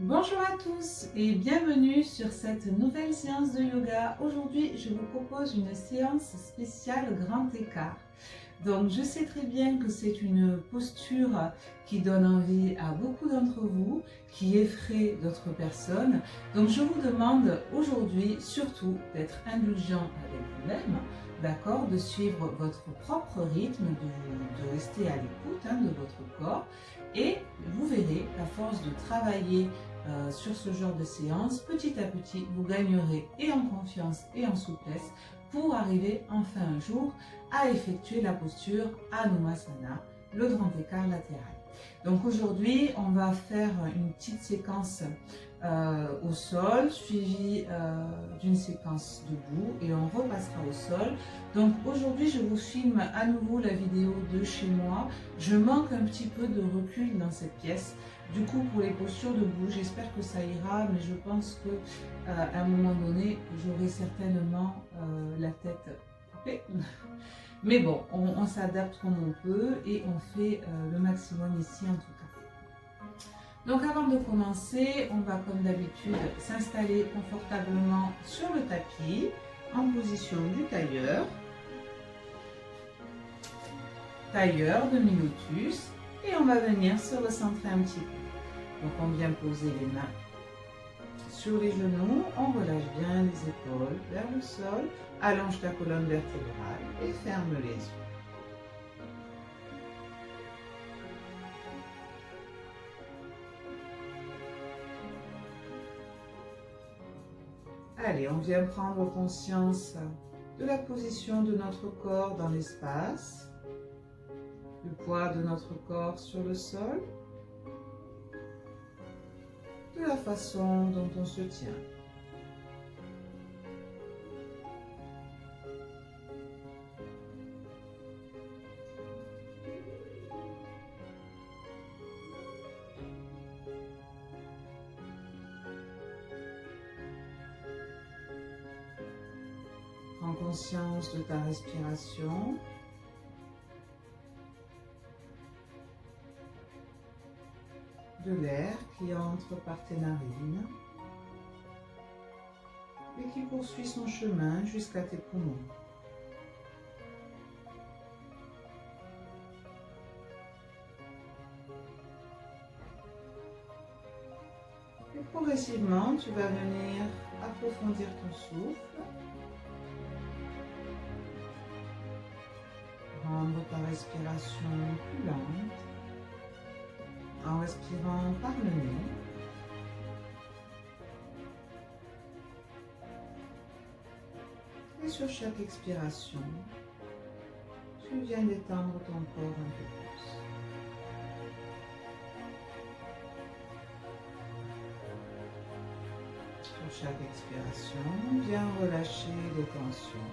Bonjour à tous et bienvenue sur cette nouvelle séance de yoga. Aujourd'hui, je vous propose une séance spéciale grand écart. Donc, je sais très bien que c'est une posture qui donne envie à beaucoup d'entre vous, qui effraie d'autres personnes. Donc, je vous demande aujourd'hui surtout d'être indulgent avec vous-même, d'accord, de suivre votre propre rythme, de rester à l'écoute de votre corps. Et vous verrez, à force de travailler sur ce genre de séance, petit à petit, vous gagnerez et en confiance et en souplesse pour arriver enfin un jour à effectuer la posture Anusasana, le grand écart latéral. Donc aujourd'hui, on va faire une petite séquence au sol, suivie d'une séquence debout et on repassera au sol. Donc aujourd'hui, je vous filme à nouveau la vidéo de chez moi. Je manque un petit peu de recul dans cette pièce. Du coup, pour les postures debout, j'espère que ça ira, mais je pense que à un moment donné, j'aurai certainement la tête coupée. Mais bon, on s'adapte comme on peut et on fait le maximum ici en tout cas. Donc avant de commencer, on va comme d'habitude s'installer confortablement sur le tapis en position du tailleur. Tailleur, demi-lotus, et on va venir se recentrer un petit peu. Donc on vient poser les mains sur les genoux, on relâche bien les épaules vers le sol, allonge ta colonne vertébrale et ferme les yeux. Allez, on vient prendre conscience de la position de notre corps dans l'espace, le poids de notre corps sur le sol, de la façon dont on se tient. Prends conscience de ta respiration. De l'air qui entre par tes narines et qui poursuit son chemin jusqu'à tes poumons. Et progressivement, tu vas venir approfondir ton souffle, rendre ta respiration plus lente, en respirant par le nez. Et sur chaque expiration, tu viens d'étendre ton corps un peu plus. Sur chaque expiration, viens relâcher les tensions.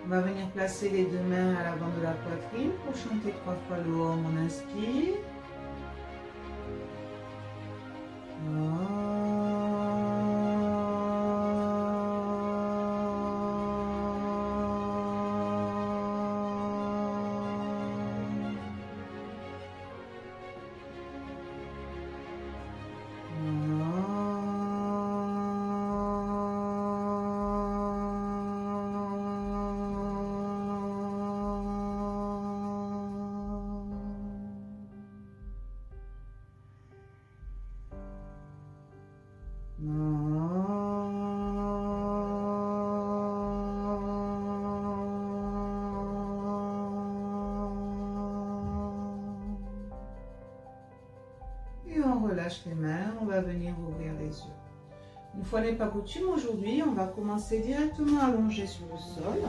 On va venir placer les deux mains à l'avant de la poitrine pour chanter 3 fois le Om. On inspire. Et on relâche les mains, on va venir ouvrir les yeux. Une fois n'est pas coutume, aujourd'hui, on va commencer directement allongé sur le sol.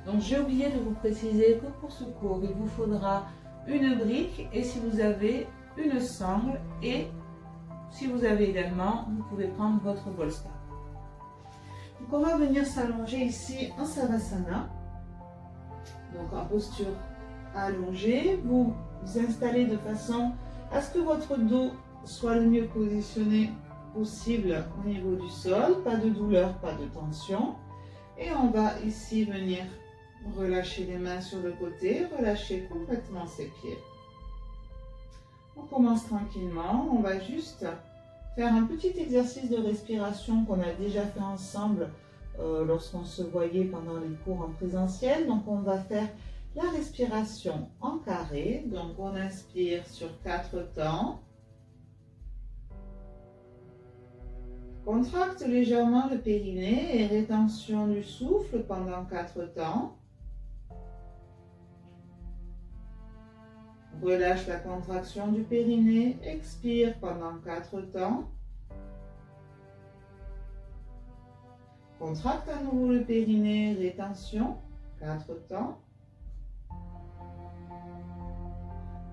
Donc j'ai oublié de vous préciser que pour ce cours, il vous faudra une brique et si vous avez une sangle et si vous avez également, vous pouvez prendre votre bolster. Donc on va venir s'allonger ici en Savasana. Donc en posture allongée, vous vous installez de façon à ce que votre dos soit le mieux positionné possible au niveau du sol. Pas de douleur, pas de tension. Et on va ici venir relâcher les mains sur le côté, relâcher complètement ses pieds. On commence tranquillement, on va juste faire un petit exercice de respiration qu'on a déjà fait ensemble lorsqu'on se voyait pendant les cours en présentiel. Donc on va faire la respiration en carré. Donc on inspire sur 4 temps. Contracte légèrement le périnée et rétention du souffle pendant 4 temps. Relâche la contraction du périnée, expire pendant 4 temps. Contracte à nouveau le périnée, rétention, 4 temps.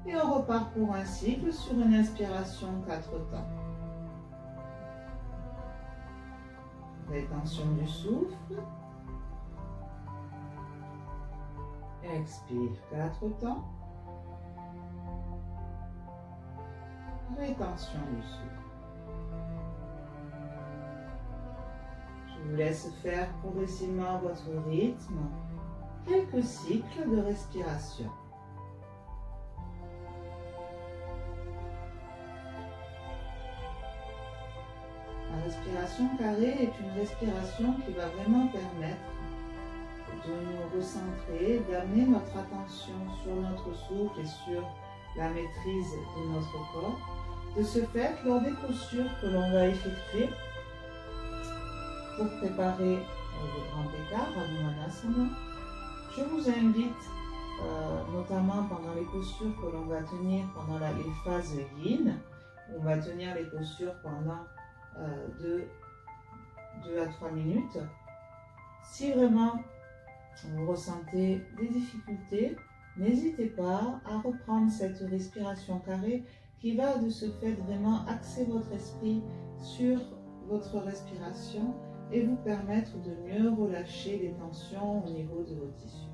Et on repart pour un cycle sur une inspiration, 4 temps. Rétention du souffle. Expire 4 temps. Rétention du souffle. Je vous laisse faire progressivement votre rythme, quelques cycles de respiration. La respiration carrée est une respiration qui va vraiment permettre de nous recentrer, d'amener notre attention sur notre souffle et sur la maîtrise de notre corps. De ce fait, lors des postures que l'on va effectuer pour préparer le grand écart, Adho-Manasana, je vous invite, notamment pendant les postures que l'on va tenir pendant les phases yin, on va tenir les postures pendant 2 à 3 minutes. Si vraiment vous ressentez des difficultés, n'hésitez pas à reprendre cette respiration carrée qui va de ce fait vraiment axer votre esprit sur votre respiration et vous permettre de mieux relâcher les tensions au niveau de vos tissus.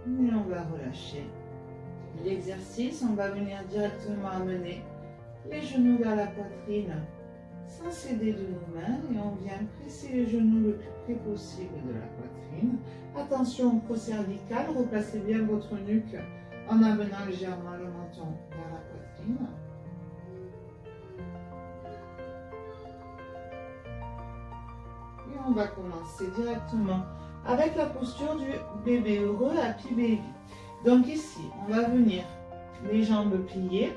Et on va relâcher. L'exercice, on va venir directement amener les genoux vers la poitrine sans s'aider de nos mains et on vient presser les genoux le plus près possible de la poitrine. Attention au pro-cervical, replacez bien votre nuque en amenant légèrement le menton vers la poitrine. Et on va commencer directement avec la posture du bébé heureux, Happy Baby. Donc ici, on va venir les jambes pliées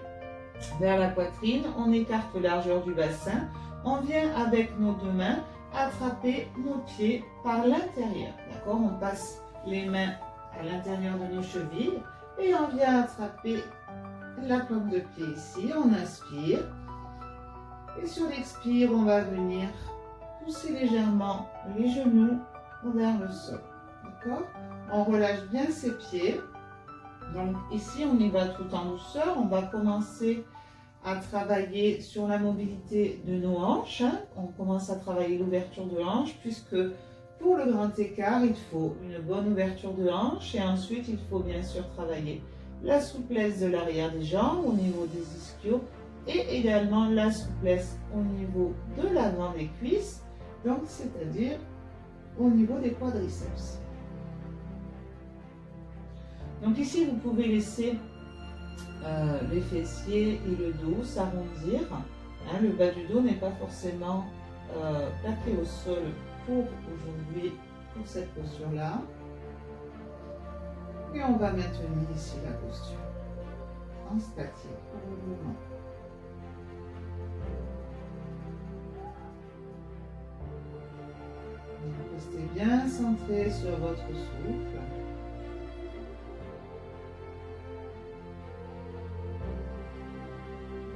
vers la poitrine, on écarte la largeur du bassin, on vient avec nos 2 mains attraper nos pieds par l'intérieur. D'accord? On passe les mains à l'intérieur de nos chevilles et on vient attraper la plante de pied ici. On inspire et sur l'expire, on va venir pousser légèrement les genoux vers le sol. D'accord? On relâche bien ses pieds. Donc ici, on y va tout en douceur. On va commencer à travailler sur la mobilité de nos hanches. On commence à travailler l'ouverture de hanche puisque pour le grand écart, il faut une bonne ouverture de hanche et ensuite, il faut bien sûr travailler la souplesse de l'arrière des jambes au niveau des ischios et également la souplesse au niveau de l'avant des cuisses Donc, c'est-à-dire au niveau des quadriceps. Donc ici, vous pouvez laisser les fessiers et le dos s'arrondir. Hein, le bas du dos n'est pas forcément plaqué au sol pour aujourd'hui, pour cette posture-là. Et on va maintenir ici la posture en statique pour le moment. Restez bien centré sur votre souffle.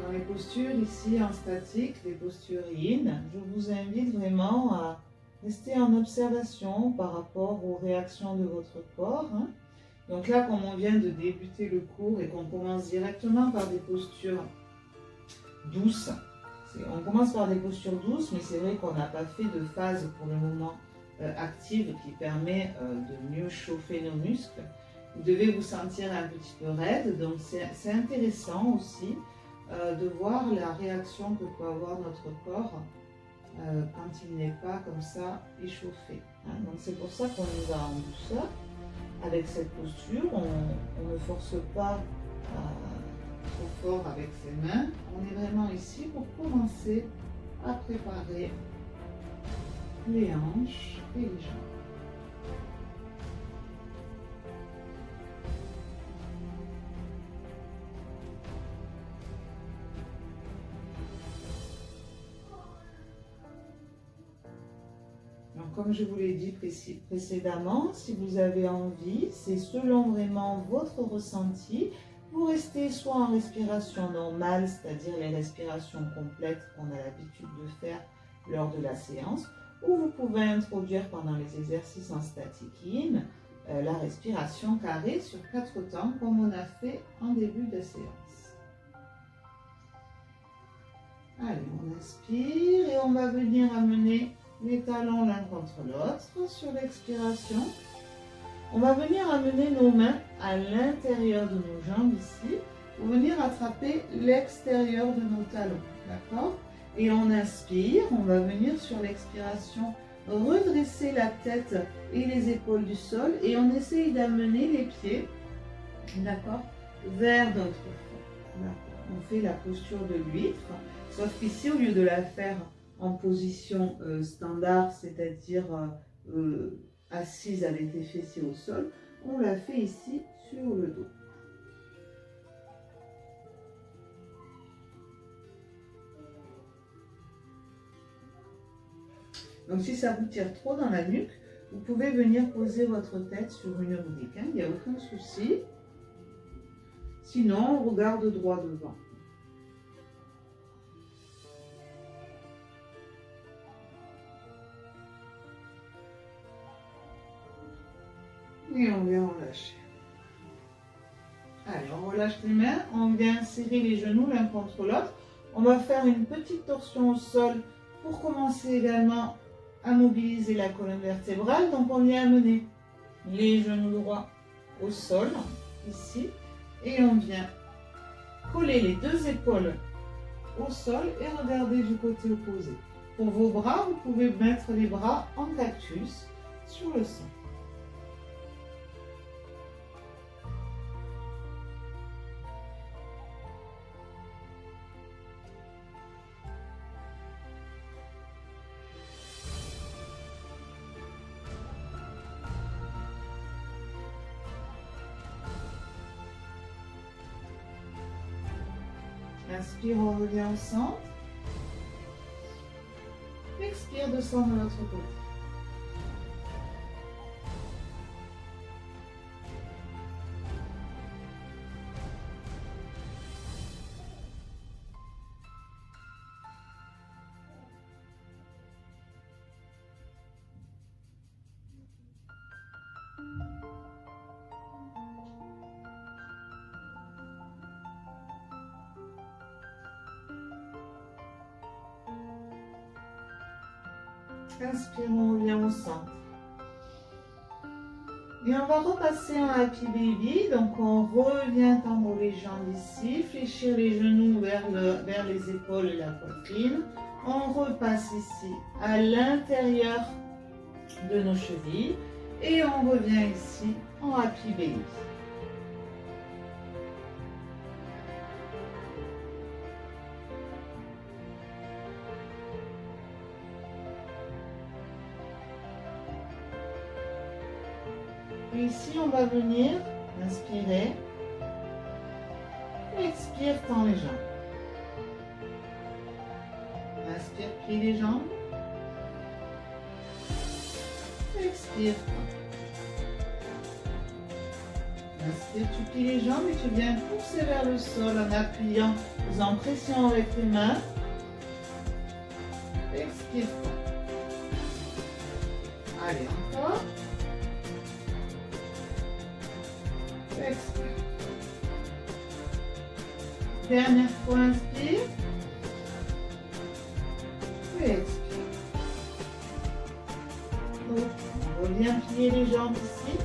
Dans les postures ici en statique, les postures yin, je vous invite vraiment à rester en observation par rapport aux réactions de votre corps. Hein. Donc là, comme on vient de débuter le cours et qu'on commence directement par des postures douces, on commence par des postures douces, mais c'est vrai qu'on n'a pas fait de phase pour le moment active qui permet de mieux chauffer nos muscles. Vous devez vous sentir un petit peu raide, donc c'est intéressant aussi de voir la réaction que peut avoir notre corps quand il n'est pas comme ça échauffé. Hein. Donc c'est pour ça qu'on y va en douceur. Avec cette posture, on ne force pas trop fort avec ses mains. On est vraiment ici pour commencer à préparer les hanches et les jambes. Donc, comme je vous l'ai dit précédemment, si vous avez envie, c'est selon vraiment votre ressenti, vous restez soit en respiration normale, c'est-à-dire les respirations complètes qu'on a l'habitude de faire lors de la séance, ou vous pouvez introduire pendant les exercices en statique yin la respiration carrée sur 4 temps, comme on a fait en début de séance. Allez, on inspire et on va venir amener les talons l'un contre l'autre sur l'expiration. On va venir amener nos mains à l'intérieur de nos jambes ici pour venir attraper l'extérieur de nos talons. D'accord? Et on inspire, on va venir sur l'expiration redresser la tête et les épaules du sol et on essaye d'amener les pieds, d'accord, vers notre front. On fait la posture de l'huître, sauf qu'ici au lieu de la faire en position standard, c'est-à-dire assise avec les fessiers au sol, on la fait ici sur le dos. Donc si ça vous tire trop dans la nuque, vous pouvez venir poser votre tête sur une brique, hein, il n'y a aucun souci. Sinon, on regarde droit devant. Et on vient relâcher. Allez, on relâche les mains, on vient serrer les genoux l'un contre l'autre. On va faire une petite torsion au sol pour commencer également à mobiliser la colonne vertébrale. Donc on vient amener les genoux droits au sol, ici, et on vient coller les deux épaules au sol et regarder du côté opposé. Pour vos bras, vous pouvez mettre les bras en cactus sur le sol. Inspire, on revient au centre. Expire, descend de l'autre côté. Inspire, on revient au centre. Et on va repasser en Happy Baby. Donc on revient tendre les jambes ici, fléchir les genoux vers les épaules et la poitrine. On repasse ici à l'intérieur de nos chevilles et on revient ici en Happy Baby. Et ici, on va venir inspirer. Expire, tends les jambes. Inspire, plie les jambes. Expire. Inspire, tu plies les jambes et tu viens pousser vers le sol en appuyant, faisant pression avec les mains. Expire. Allez, encore. Expire. Dernière fois, inspire. Et expire. Donc, on revient plier les jambes ici.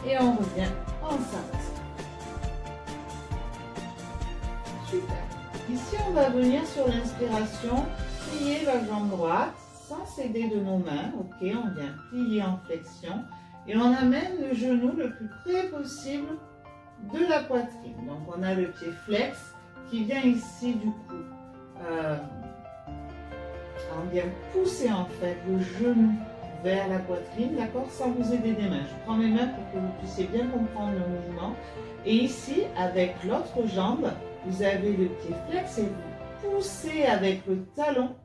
Et on revient en savate. Super. Ici, on va venir sur l'inspiration, plier la jambe droite sans s'aider de nos mains. Ok, on vient plier en flexion. Et on amène le genou le plus près possible de la poitrine. Donc on a le pied flex qui vient ici du coup. On vient pousser en fait le genou vers la poitrine, d'accord, sans vous aider des mains. Je prends mes mains pour que vous puissiez bien comprendre le mouvement. Et ici, avec l'autre jambe, vous avez le pied flex et vous poussez avec le talon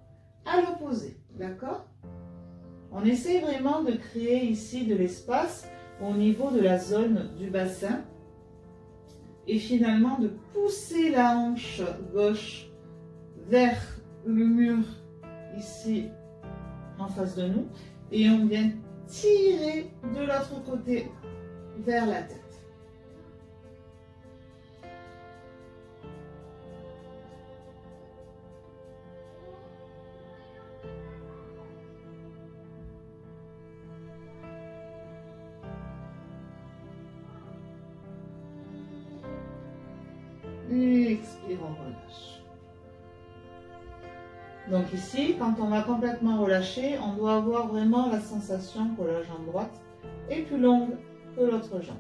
à l'opposé, d'accord? On essaie vraiment de créer ici de l'espace au niveau de la zone du bassin et finalement de pousser la hanche gauche vers le mur ici en face de nous et on vient tirer de l'autre côté vers la tête. Et expire, on relâche. Donc ici, quand on va complètement relâcher, on doit avoir vraiment la sensation que la jambe droite est plus longue que l'autre jambe.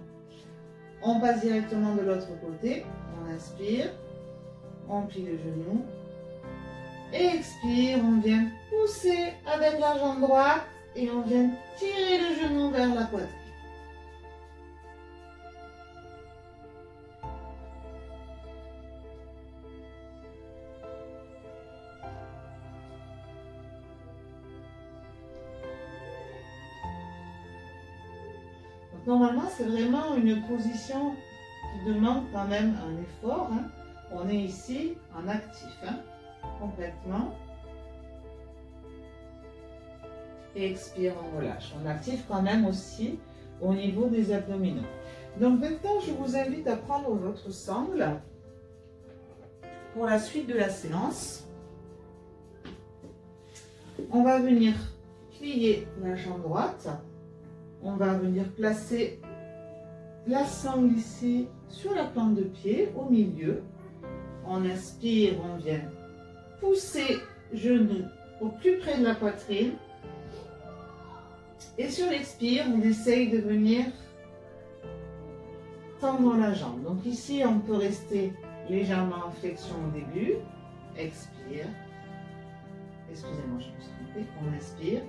On passe directement de l'autre côté. On inspire, on plie le genou. Et expire, on vient pousser avec la jambe droite et on vient tirer le genou vers la poitrine. Normalement, c'est vraiment une position qui demande quand même un effort. Hein. On est ici en actif, hein, complètement. Et expire, on relâche. On active quand même aussi au niveau des abdominaux. Donc maintenant, je vous invite à prendre votre sangle pour la suite de la séance. On va venir plier la jambe droite. On va venir placer la sangle ici sur la plante de pied au milieu. On inspire, on vient pousser genou au plus près de la poitrine. Et sur l'expire, on essaye de venir tendre la jambe. Donc ici, on peut rester légèrement en flexion au début. Expire. Excusez-moi, je me suis trompée. On inspire.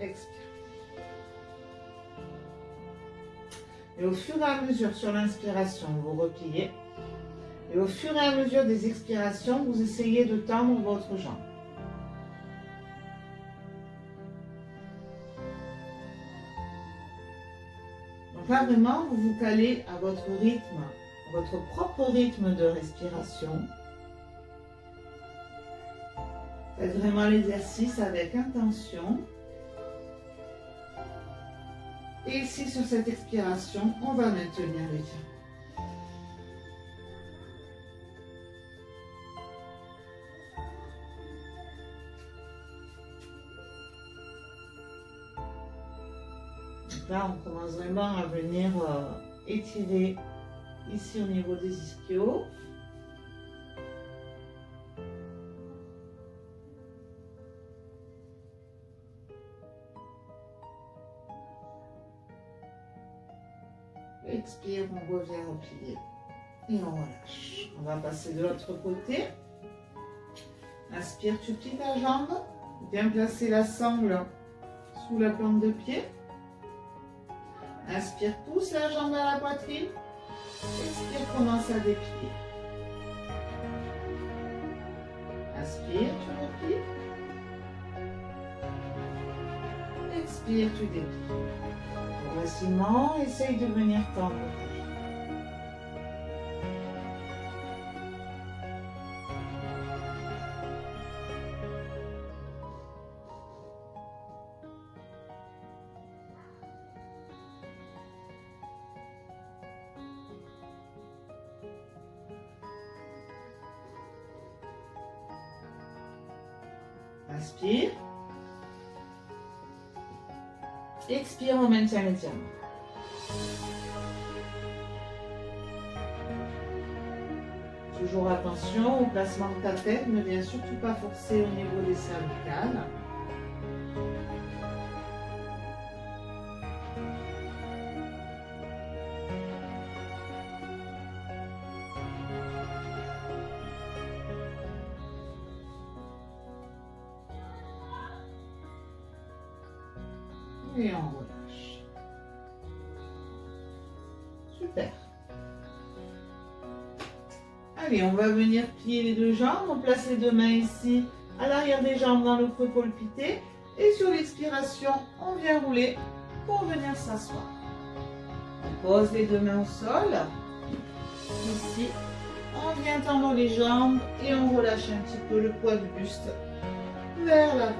Expire. Et au fur et à mesure, sur l'inspiration, vous repliez. Et au fur et à mesure des expirations, vous essayez de tendre votre jambe. Donc là, vraiment, vous vous calez à votre rythme, à votre propre rythme de respiration. Faites vraiment l'exercice avec intention. Et ici, sur cette expiration, on va maintenir l'étirement. Donc là, on commence vraiment à venir étirer ici au niveau des ischios. Expire, on revient au pilier. Et on relâche. On va passer de l'autre côté. Inspire, tu plies ta jambe. Bien placer la sangle sous la plante de pied. Inspire, pousse la jambe à la poitrine. Expire, commence à déplier. Inspire, tu replies. Expire, tu déplies. Progressivement, essaye de venir tendre. Inspire. Expire, on maintient l'étirement. Toujours attention au placement de ta tête, ne viens surtout pas forcer au niveau des cervicales. Et on relâche. Super. Allez, on va venir plier les deux jambes. On place les deux mains ici, à l'arrière des jambes, dans le creux colpité. Et sur l'expiration, on vient rouler pour venir s'asseoir. On pose les deux mains au sol. Ici, on vient tendre les jambes et on relâche un petit peu le poids du buste vers l'avant.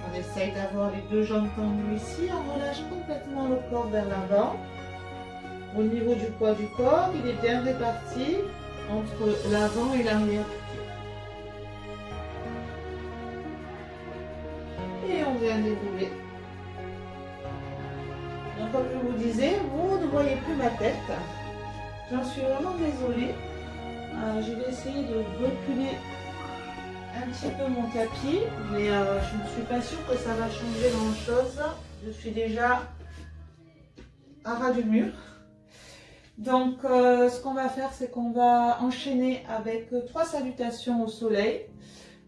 On essaye d'avoir les deux jambes tendues ici. On relâche complètement le corps vers l'avant. Au niveau du poids du corps, il est bien réparti entre l'avant et l'arrière. Et on vient dérouler. Donc comme je vous disais, vous ne voyez plus ma tête. J'en suis vraiment désolée. Je vais essayer de reculer un petit peu mon tapis, mais je ne suis pas sûre que ça va changer grand chose. Je suis déjà à ras du mur. Donc ce qu'on va faire, c'est qu'on va enchaîner avec 3 salutations au soleil.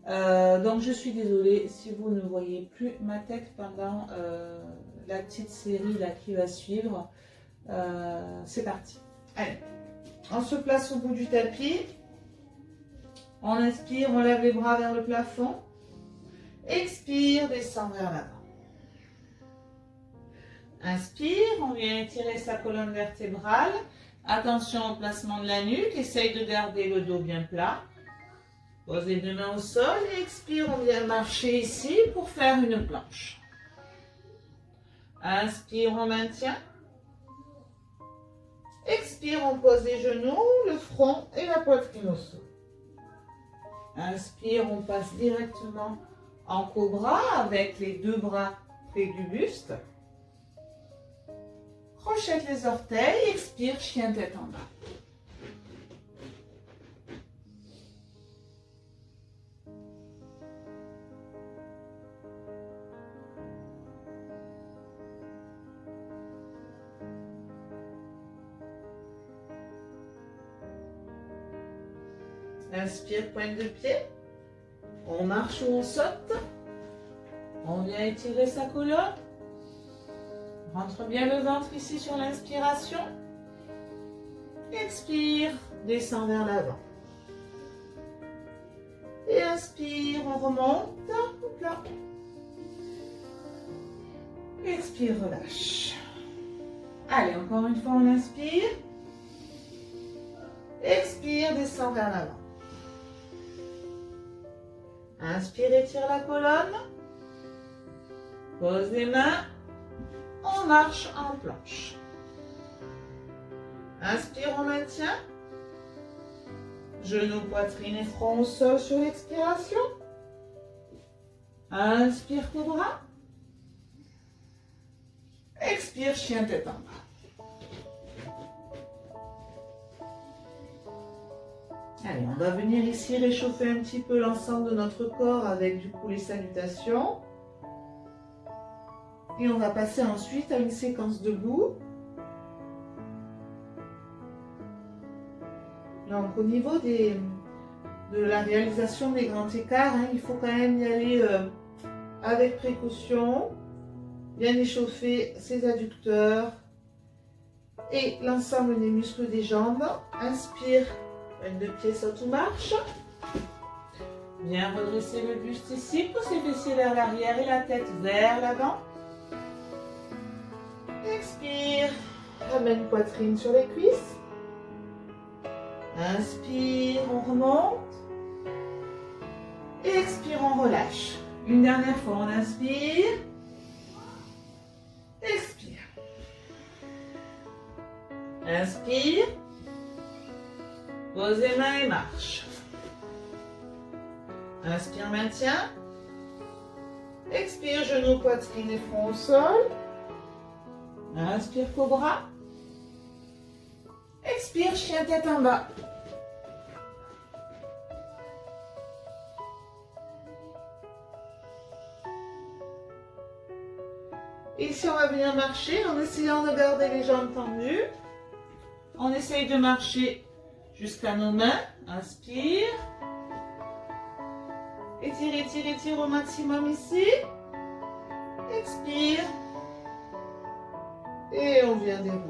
Donc je suis désolée si vous ne voyez plus ma tête pendant la petite série là qui va suivre. C'est parti. Allez, on se place au bout du tapis. On inspire, on lève les bras vers le plafond. Expire, descend vers l'avant. Inspire, on vient étirer sa colonne vertébrale. Attention au placement de la nuque. Essaye de garder le dos bien plat. Pose les deux mains au sol et expire, on vient marcher ici pour faire une planche. Inspire, on maintient. Expire, on pose les genoux, le front et la poitrine au sol. Inspire, on passe directement en cobra avec les deux bras près du buste. Crochette les orteils, expire, chien tête en bas. Inspire, pointe de pied. On marche ou on saute. On vient étirer sa colonne. Rentre bien le ventre ici sur l'inspiration. Expire, descend vers l'avant. Et inspire, on remonte. Hop là. Expire, relâche. Allez, encore une fois, on inspire. Expire, descend vers l'avant. Inspire, étire la colonne. Pose les mains. On marche en planche. Inspire, on maintient. Genoux, poitrine et front au sol sur l'expiration. Inspire, cobra. Expire, chien tête en bas. Allez, on va venir ici réchauffer un petit peu l'ensemble de notre corps avec du coup les salutations. Et on va passer ensuite à une séquence debout. Donc au niveau de la réalisation des grands écarts, hein, il faut quand même y aller avec précaution, bien échauffer ses adducteurs et l'ensemble des muscles des jambes. Inspire, pointe de pied saute ou marche. Bien redresser le buste ici, pousse les fessiers vers l'arrière et la tête vers l'avant. Expire, ramène poitrine sur les cuisses. Inspire, on remonte. Et expire, on relâche. Une dernière fois, on inspire. Expire. Inspire. Pose les mains et marche. Inspire, maintien. Expire, genoux, poitrine et front au sol. Inspire, cobra. Expire, chien tête en bas. Et ici, on va venir marcher en essayant de garder les jambes tendues. On essaye de marcher jusqu'à nos mains. Inspire. Étire, étire, étire au maximum ici. Expire. Et on vient dérouler.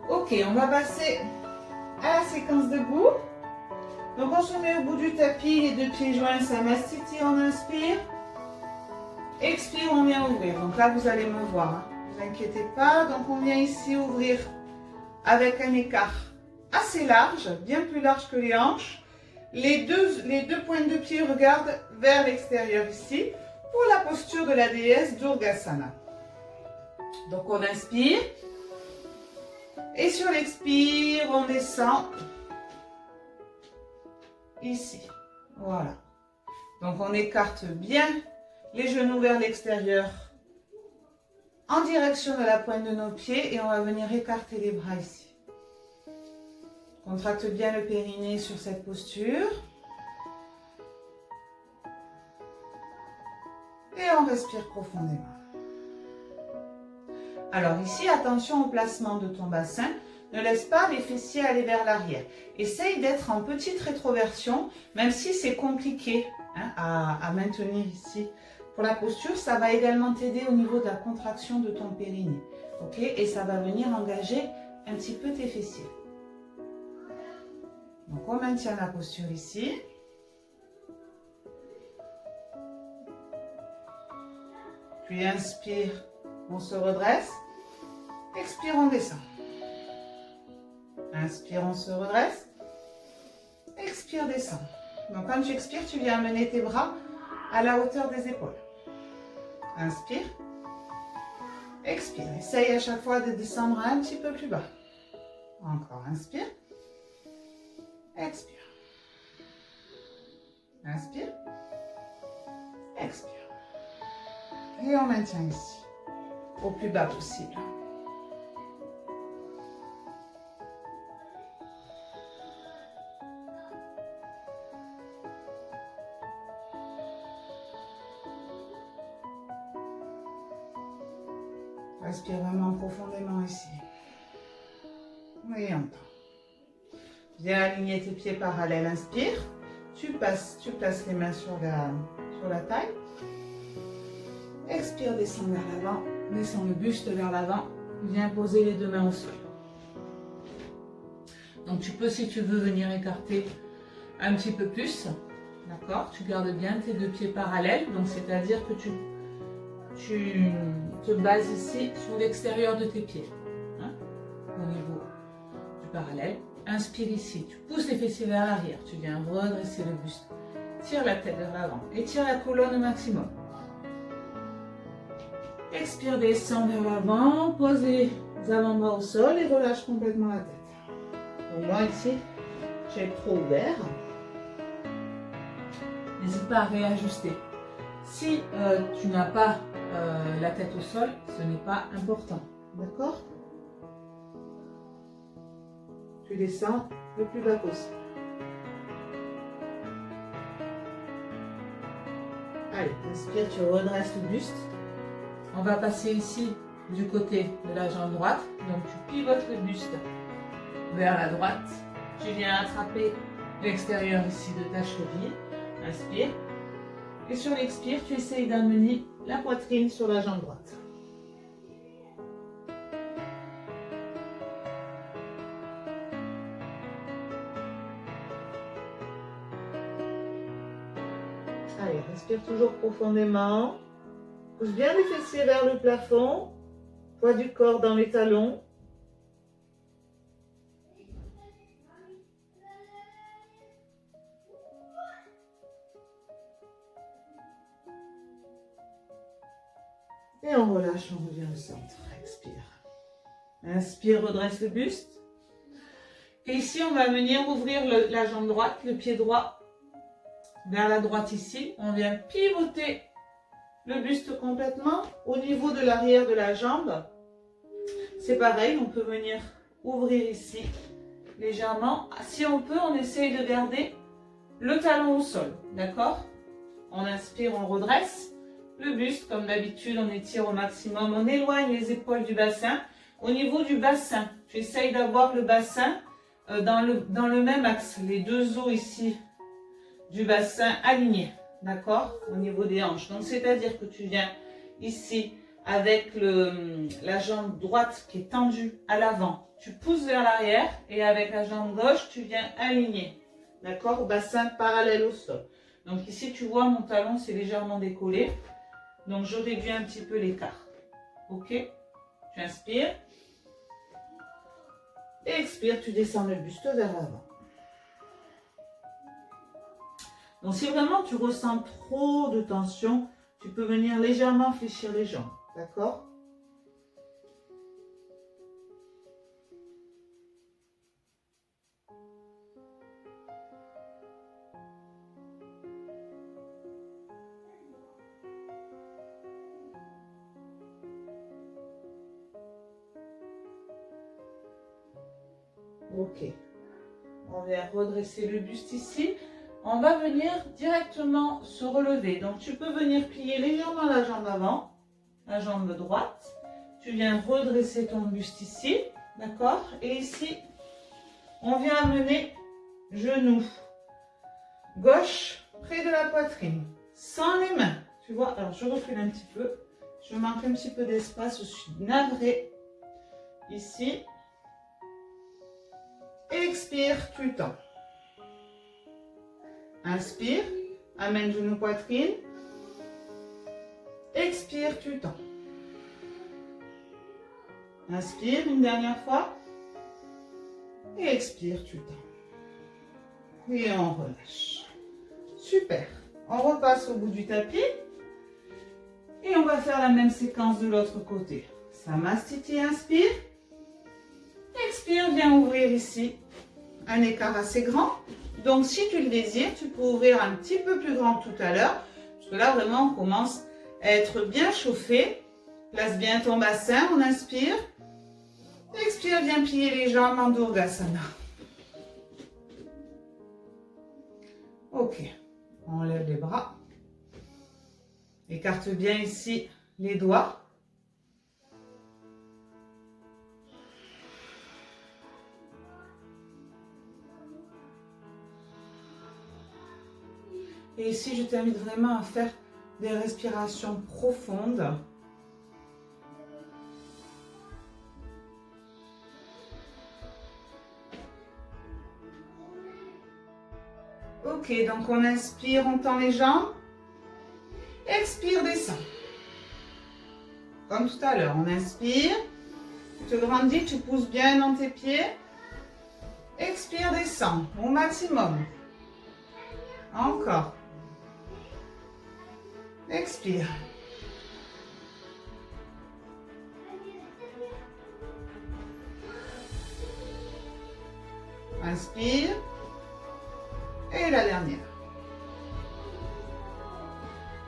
Ok, on va passer à la séquence debout. Donc on se met au bout du tapis, les deux pieds joints, ça mastiti, on inspire. Expire, on vient ouvrir. Donc là, vous allez me voir. Hein. Ne vous inquiétez pas. Donc on vient ici ouvrir avec un écart assez large, bien plus large que les hanches. Les deux pointes de pied regardent vers l'extérieur ici pour la posture de la déesse Durgasana. Donc on inspire. Et sur l'expire, on descend ici. Voilà. Donc on écarte bien les genoux vers l'extérieur en direction de la pointe de nos pieds et on va venir écarter les bras ici. Contracte bien le périnée sur cette posture. Et on respire profondément. Alors ici, attention au placement de ton bassin. Ne laisse pas les fessiers aller vers l'arrière. Essaye d'être en petite rétroversion, même si c'est compliqué hein, à maintenir ici. Pour la posture, ça va également t'aider au niveau de la contraction de ton périnée. Ok? Et ça va venir engager un petit peu tes fessiers. Donc on maintient la posture ici. Puis inspire, on se redresse. Expire, on descend. Inspire, on se redresse. Expire, descend. Donc quand tu expires, tu viens amener tes bras à la hauteur des épaules. Inspire. Expire. Essaye à chaque fois de descendre un petit peu plus bas. Encore. Inspire. Expire. Inspire. Expire. Et on maintient ici, au plus bas possible. Respire vraiment profondément ici. Et on tend. Viens aligner tes pieds parallèles. Inspire. Tu places les mains sur la taille. Expire, descends vers l'avant. Descends le buste vers l'avant. Viens poser les deux mains au sol. Donc tu peux, si tu veux, venir écarter un petit peu plus. D'accord? Tu gardes bien tes deux pieds parallèles. Donc c'est-à-dire que tu te bases ici sur l'extérieur de tes pieds. Hein, au niveau du parallèle. Inspire ici. Tu pousses les fessiers vers l'arrière. Tu viens redresser le buste. Tire la tête vers l'avant. Étire la colonne au maximum. Expire, descends vers l'avant. Pose les avant-bras au sol et relâche complètement la tête. Pour moi ici, j'ai trop ouvert. N'hésite pas à réajuster. Si tu n'as pas la tête au sol, ce n'est pas important. D'accord? Tu descends le plus bas possible. Allez, Inspire, tu redresses le buste. On va passer ici du côté de la jambe droite. Donc tu pivotes le buste vers la droite. Tu viens attraper l'extérieur ici de ta cheville. Inspire. Et sur l'expire, tu essayes d'amener la poitrine sur la jambe droite. Allez, respire toujours profondément. Pousse bien les fessiers vers le plafond. Poids du corps dans les talons. Et on relâche, on revient au centre. Expire. Inspire, redresse le buste. Et ici, on va venir ouvrir la jambe droite, le pied droit vers la droite ici. On vient pivoter le buste complètement au niveau de l'arrière de la jambe. C'est pareil, on peut venir ouvrir ici légèrement. Si on peut, on essaye de garder le talon au sol. D'accord? On inspire, on redresse. Le buste, comme d'habitude, on étire au maximum. On éloigne les épaules du bassin. Au niveau du bassin, tu essayes d'avoir le bassin dans le même axe. Les deux os ici du bassin alignés. D'accord? Au niveau des hanches. Donc, c'est-à-dire que tu viens ici avec la jambe droite qui est tendue à l'avant. Tu pousses vers l'arrière et avec la jambe gauche, tu viens aligner. D'accord? Bassin parallèle au sol. Donc, ici, tu vois, mon talon s'est légèrement décollé. Donc, je réduis un petit peu l'écart. Ok? Tu inspires. Et expire, tu descends le buste vers l'avant. Donc, si vraiment tu ressens trop de tension, tu peux venir légèrement fléchir les jambes. D'accord? Ok. On vient redresser le buste ici. On va venir directement se relever. Donc, tu peux venir plier légèrement la jambe avant, la jambe droite. Tu viens redresser ton buste ici. D'accord? Et ici, on vient amener genou gauche près de la poitrine, sans les mains. Tu vois? Alors, je recule un petit peu. Je manque un petit peu d'espace. Je suis navrée. Ici. Expire, tu tends. Inspire, amène genou poitrine. Expire, tu tends. Inspire une dernière fois. Et expire, tu tends. Et on relâche. Super. On repasse au bout du tapis. Et on va faire la même séquence de l'autre côté. Samastiti, inspire. Expire, viens ouvrir ici un écart assez grand. Donc, si tu le désires, tu peux ouvrir un petit peu plus grand que tout à l'heure. Parce que là, vraiment, on commence à être bien chauffé. Place bien ton bassin, on inspire. Expire, viens plier les jambes en Durgasana. Ok, on lève les bras. Écarte bien ici les doigts. Et ici, je t'invite vraiment à faire des respirations profondes. Ok, donc on inspire, on tend les jambes. Expire, descend. Comme tout à l'heure, on inspire. Tu te grandis, tu pousses bien dans tes pieds. Expire, descend au maximum. Encore. Expire. Inspire. Et la dernière.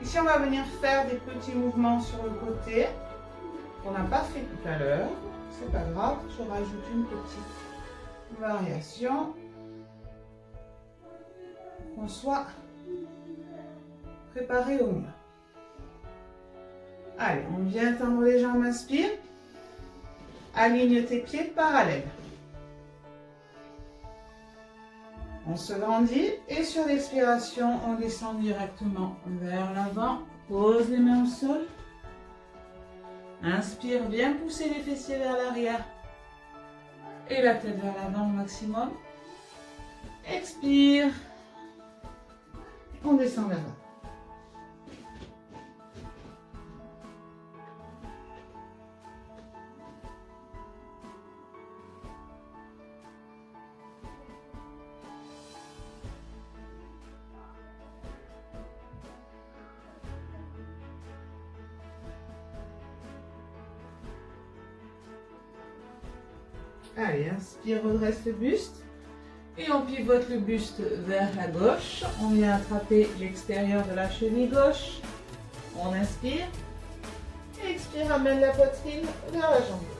Ici, on va venir faire des petits mouvements sur le côté qu'on n'a pas fait tout à l'heure. C'est pas grave, je rajoute une petite variation. Qu'on soit préparé au mieux. Allez, on vient tendre les jambes, inspire. Aligne tes pieds parallèles. On se grandit et sur l'expiration, on descend directement vers l'avant. Pose les mains au sol. Inspire, bien pousser les fessiers vers l'arrière et la tête vers l'avant au maximum. Expire. On descend vers l'avant. Allez, inspire, redresse le buste. Et on pivote le buste vers la gauche. On vient attraper l'extérieur de la cheville gauche. On inspire. Et expire, amène la poitrine vers la jambe gauche.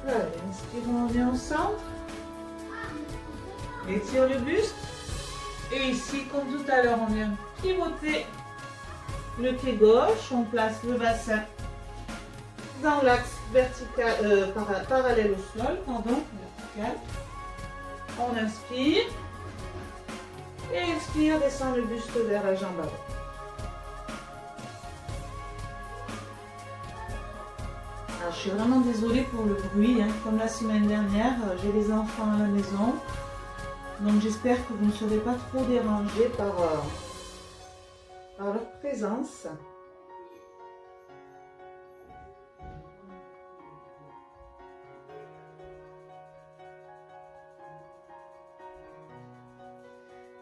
Allez, inspire, on revient au centre. Étire le buste. Et ici, comme tout à l'heure, on vient pivoter le pied gauche. On place le bassin dans l'axe vertical, parallèle au sol, vertical. On inspire. Et expire, descend le buste vers la jambe avant. Alors, je suis vraiment désolée pour le bruit, hein. Comme la semaine dernière, j'ai les enfants à la maison. Donc j'espère que vous ne serez pas trop dérangés par leur présence.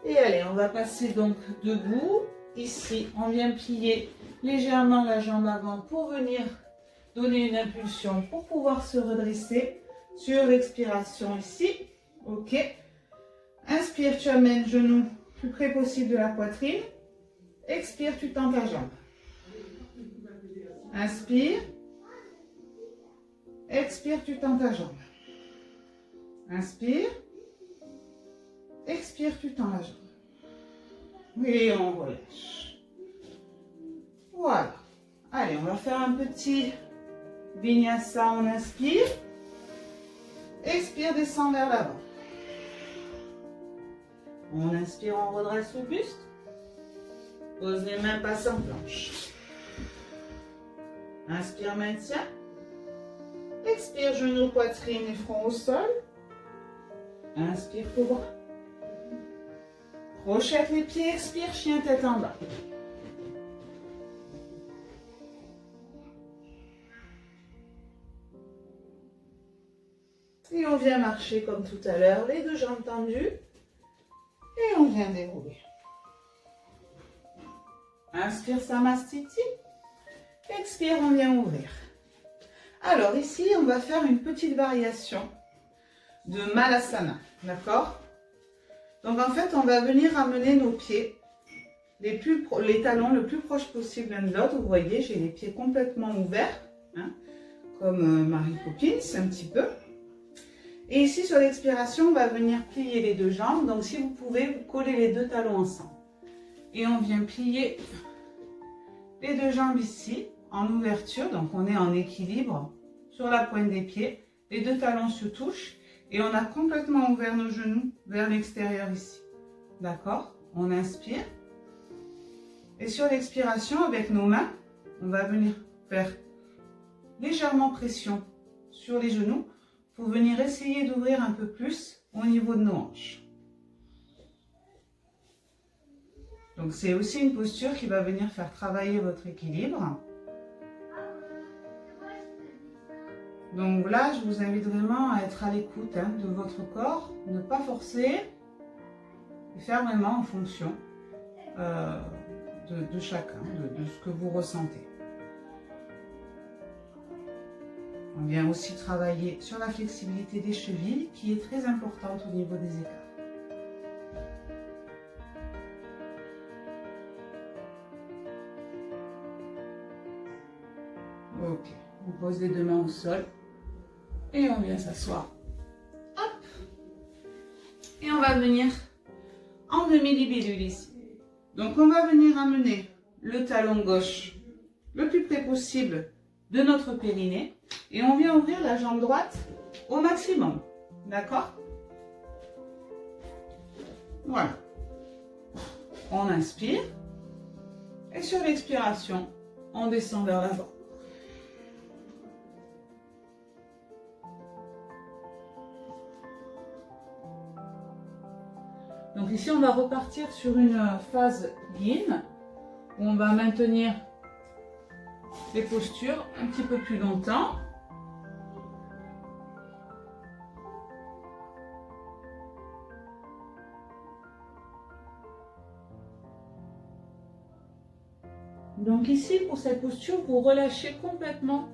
Et allez, on va passer donc debout. Ici, on vient plier légèrement la jambe avant pour venir donner une impulsion pour pouvoir se redresser. Sur l'expiration ici, ok. Inspire, tu amènes genou plus près possible de la poitrine. Expire, tu tends ta jambe. Inspire. Expire, tu tends ta jambe. Inspire. Expire, tu tends la jambe. Et on relâche. Voilà. Allez, on va faire un petit vinyasa. On inspire. Expire, descend vers l'avant. On inspire, on redresse le buste. Pose les mains, passe en planche. Inspire, maintien. Expire, genoux, poitrine et front au sol. Inspire, cobra. Crochette les pieds, expire, chien tête en bas. Et on vient marcher comme tout à l'heure, les deux jambes tendues. Et on vient dérouler. Inspire, Samastiti. Expire, on vient ouvrir. Alors ici, on va faire une petite variation de Malasana. D'accord? Donc en fait, on va venir amener nos pieds, les talons le plus proche possible l'un de l'autre. Vous voyez, j'ai les pieds complètement ouverts, hein, comme Marie Poppins, un petit peu. Et ici, sur l'expiration, on va venir plier les deux jambes. Donc, si vous pouvez, vous collez les deux talons ensemble. Et on vient plier les deux jambes ici, en ouverture. Donc, on est en équilibre sur la pointe des pieds. Les deux talons se touchent. Et on a complètement ouvert nos genoux vers l'extérieur ici. D'accord? On inspire. Et sur l'expiration, avec nos mains, on va venir faire légèrement pression sur les genoux pour venir essayer d'ouvrir un peu plus au niveau de nos hanches. Donc c'est aussi une posture qui va venir faire travailler votre équilibre. Donc là, je vous invite vraiment à être à l'écoute de votre corps, ne pas forcer et faire vraiment en fonction de chacun, de ce que vous ressentez. On vient aussi travailler sur la flexibilité des chevilles qui est très importante au niveau des écarts. On pose les deux mains au sol et on vient s'asseoir. Hop. Et on va venir en demi-libellule ici. Donc on va venir amener le talon gauche le plus près possible de notre périnée et on vient ouvrir la jambe droite au maximum. D'accord? Voilà. On inspire et sur l'expiration, on descend vers l'avant. Donc ici, on va repartir sur une phase yin où on va maintenir les postures un petit peu plus longtemps. Donc ici, pour cette posture, vous relâchez complètement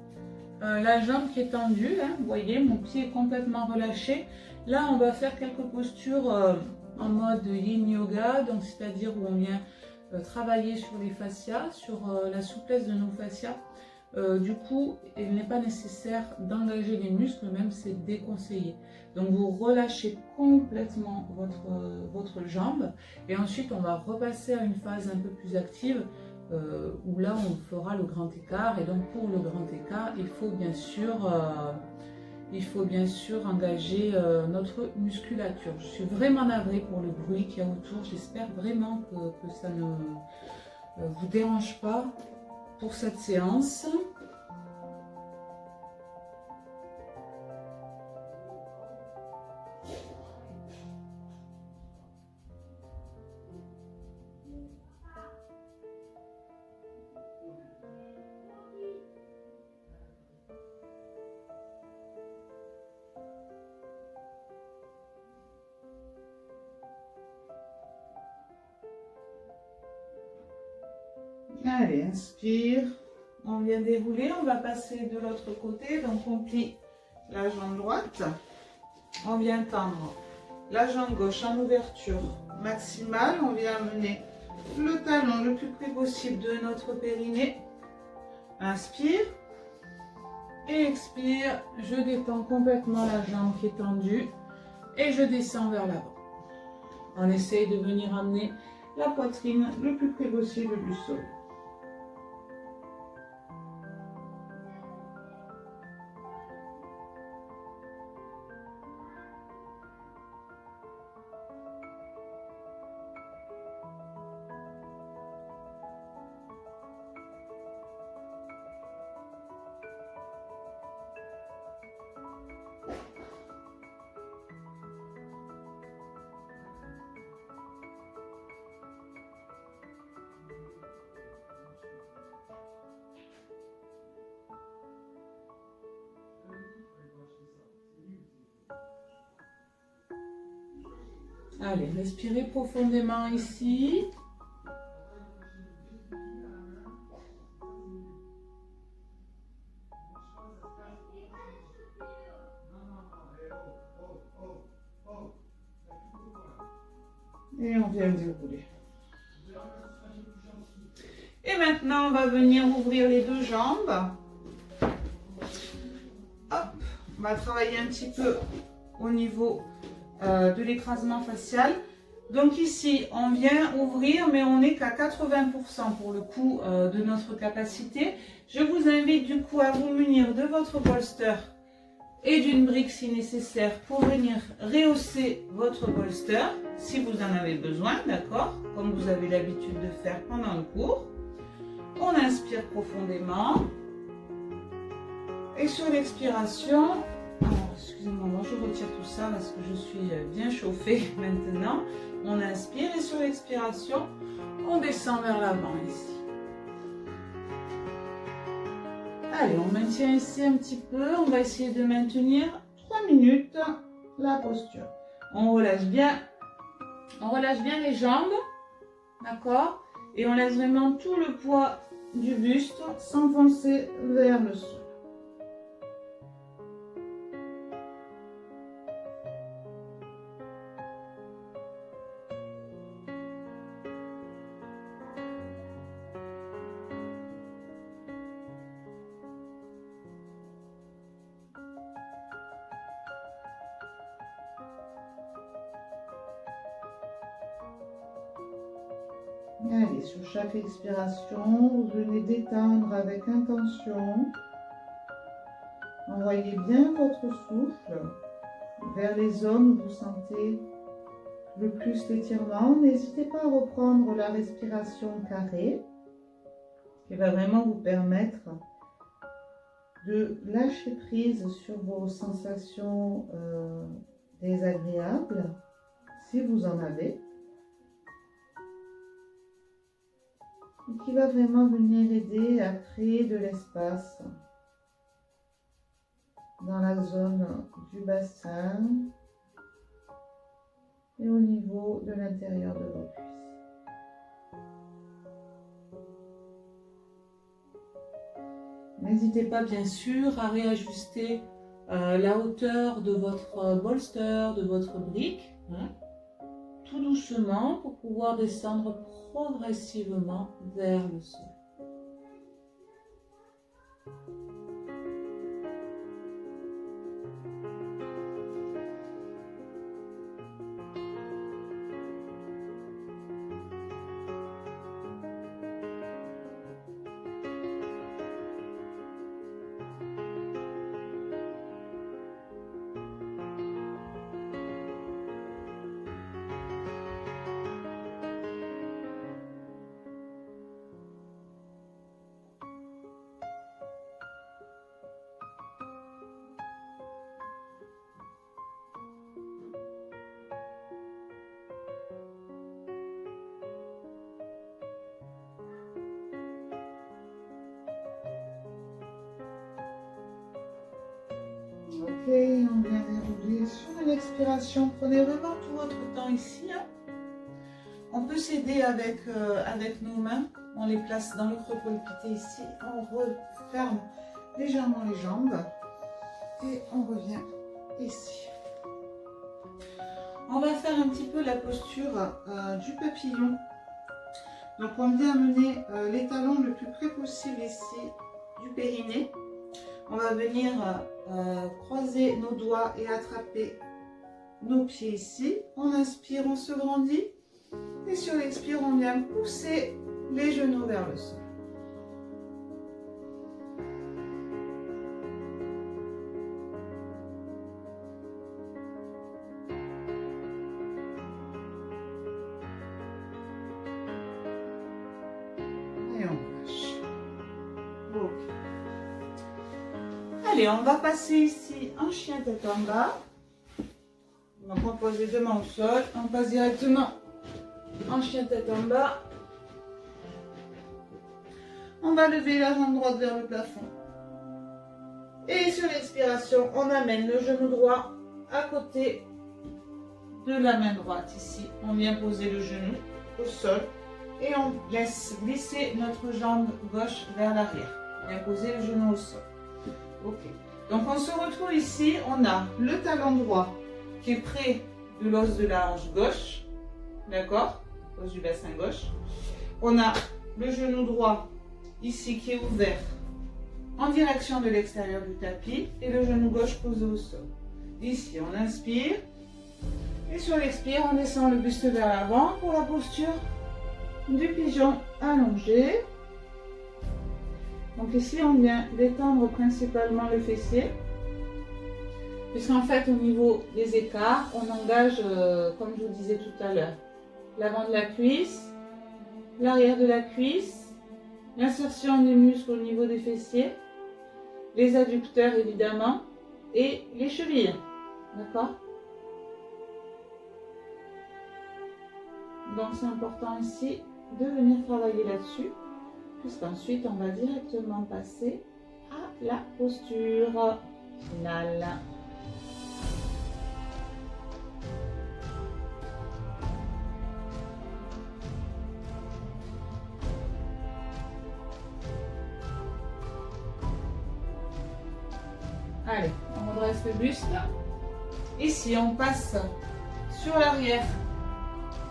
la jambe qui est tendue. Hein. Vous voyez, mon pied est complètement relâché. Là, on va faire quelques postures en mode yin yoga, donc c'est-à-dire où on vient travailler sur les fascias, sur la souplesse de nos fascias. Du coup, il n'est pas nécessaire d'engager les muscles, même c'est déconseillé. Donc vous relâchez complètement votre jambe et ensuite on va repasser à une phase un peu plus active où là on fera le grand écart. Et donc pour le grand écart, il faut bien sûr engager notre musculature. Je suis vraiment navrée pour le bruit qu'il y a autour. J'espère vraiment que ça ne vous dérange pas pour cette séance. Allez, inspire. On vient dérouler, on va passer de l'autre côté. Donc on plie la jambe droite. On vient tendre la jambe gauche en ouverture maximale. On vient amener le talon le plus près possible de notre périnée. Inspire. Et expire. Je détends complètement la jambe qui est tendue. Et je descends vers l'avant. On essaye de venir amener la poitrine le plus près possible du sol. Allez, respirez profondément ici. Et on vient dérouler. Et maintenant, on va venir ouvrir les deux jambes. Hop, on va travailler un petit peu au niveau de l'écrasement facial. Donc ici, on vient ouvrir, mais on n'est qu'à 80% pour le coup de notre capacité. Je vous invite du coup à vous munir de votre bolster et d'une brique si nécessaire pour venir rehausser votre bolster si vous en avez besoin, d'accord? Comme vous avez l'habitude de faire pendant le cours. On inspire profondément. Et sur l'expiration, excusez-moi, moi je retire tout ça parce que je suis bien chauffée maintenant. On inspire et sur l'expiration, on descend vers l'avant ici. Allez, on maintient ici un petit peu. On va essayer de maintenir 3 minutes la posture. On relâche bien les jambes, d'accord? Et on laisse vraiment tout le poids du buste s'enfoncer vers le sol. Allez, sur chaque expiration, vous venez détendre avec intention. Envoyez bien votre souffle vers les zones où vous sentez le plus d'étirement. N'hésitez pas à reprendre la respiration carrée qui va vraiment vous permettre de lâcher prise sur vos sensations désagréables, si vous en avez, et qui va vraiment venir aider à créer de l'espace dans la zone du bassin et au niveau de l'intérieur de vos cuisses. N'hésitez pas bien sûr à réajuster la hauteur de votre bolster, de votre brique, hein, tout doucement pour pouvoir descendre progressivement vers le sol. Ok, on vient dérouler sur une expiration. Prenez vraiment tout votre temps ici. Hein. On peut s'aider avec nos mains. On les place dans le creux colpité ici. On referme légèrement les jambes. Et on revient ici. On va faire un petit peu la posture du papillon. Donc on vient amener les talons le plus près possible ici du périnée. On va venir croiser nos doigts et attraper nos pieds ici. On inspire, on se grandit. Et sur l'expire, on vient pousser les genoux vers le sol. Et on lâche. Ok. Allez, on va passer ici en chien tête en bas. Donc on pose les deux mains au sol, on passe directement en chien tête en bas. On va lever la jambe droite vers le plafond. Et sur l'expiration, on amène le genou droit à côté de la main droite. Ici, on vient poser le genou au sol et on laisse glisser notre jambe gauche vers l'arrière. On vient poser le genou au sol. Ok. Donc on se retrouve ici, on a le talon droit qui est près de l'os de la hanche gauche, d'accord, l'os du bassin gauche. On a le genou droit ici qui est ouvert en direction de l'extérieur du tapis et le genou gauche posé au sol. Ici on inspire et sur l'expire on descend le buste vers l'avant pour la posture du pigeon allongé. Donc ici on vient détendre principalement le fessier. Puisqu'en fait, au niveau des écarts, on engage, comme je vous disais tout à l'heure, l'avant de la cuisse, l'arrière de la cuisse, l'insertion des muscles au niveau des fessiers, les adducteurs évidemment, et les chevilles. D'accord? Donc c'est important ici de venir travailler là-dessus, puisqu'ensuite on va directement passer à la posture finale. Allez, on redresse le buste. Ici, on passe sur l'arrière,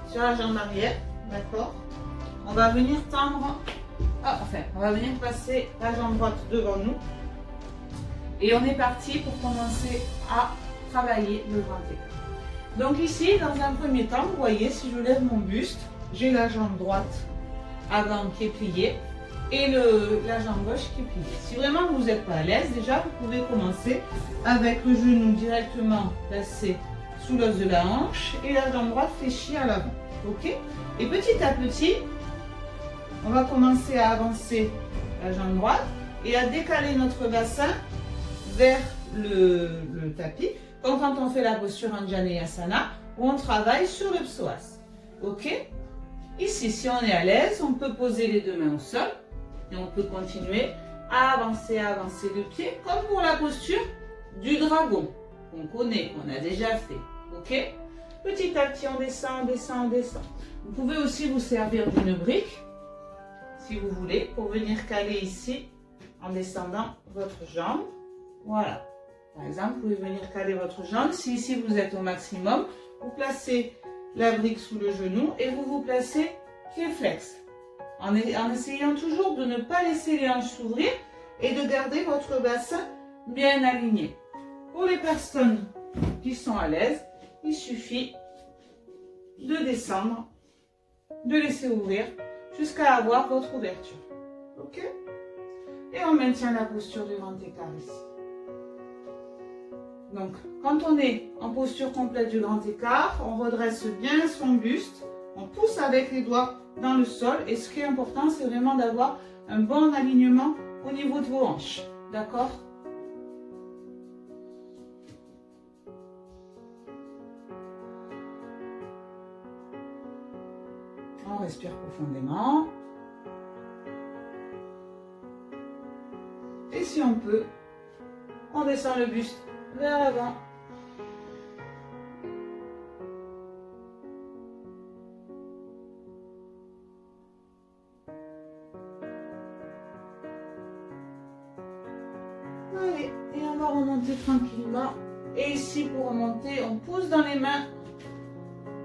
sur la jambe arrière, d'accord? On va venir tendre, on va venir passer la jambe droite devant nous. Et on est parti pour commencer à travailler le grand écart. Donc ici, dans un premier temps, vous voyez, si je lève mon buste, j'ai la jambe droite avant qui est plié et la jambe gauche qui est pliée. Si vraiment vous n'êtes pas à l'aise, déjà vous pouvez commencer avec le genou directement placé sous l'os de la hanche et la jambe droite fléchie à l'avant. Ok? Et petit à petit, on va commencer à avancer la jambe droite et à décaler notre bassin vers le tapis, comme quand on fait la posture Anjaneyasana, où on travaille sur le psoas. Ok? Ici, si on est à l'aise, on peut poser les deux mains au sol et on peut continuer à avancer le pied, comme pour la posture du dragon, qu'on connaît, qu'on a déjà fait. Ok? Petit à petit, on descend, on descend, on descend. Vous pouvez aussi vous servir d'une brique, si vous voulez, pour venir caler ici en descendant votre jambe. Voilà. Par exemple, vous pouvez venir caler votre jambe. Si ici vous êtes au maximum, vous placez la brique sous le genou et vous vous placez pied flex. En essayant toujours de ne pas laisser les hanches s'ouvrir et de garder votre bassin bien aligné. Pour les personnes qui sont à l'aise, il suffit de descendre, de laisser ouvrir jusqu'à avoir votre ouverture. Ok? Et on maintient la posture du grand écart ici. Donc, quand on est en posture complète du grand écart, on redresse bien son buste, on pousse avec les doigts dans le sol et ce qui est important, c'est vraiment d'avoir un bon alignement au niveau de vos hanches. D'accord? On respire profondément. Et si on peut, on descend le buste vers l'avant. Allez, et on va remonter tranquillement. Et ici, pour remonter, on pousse dans les mains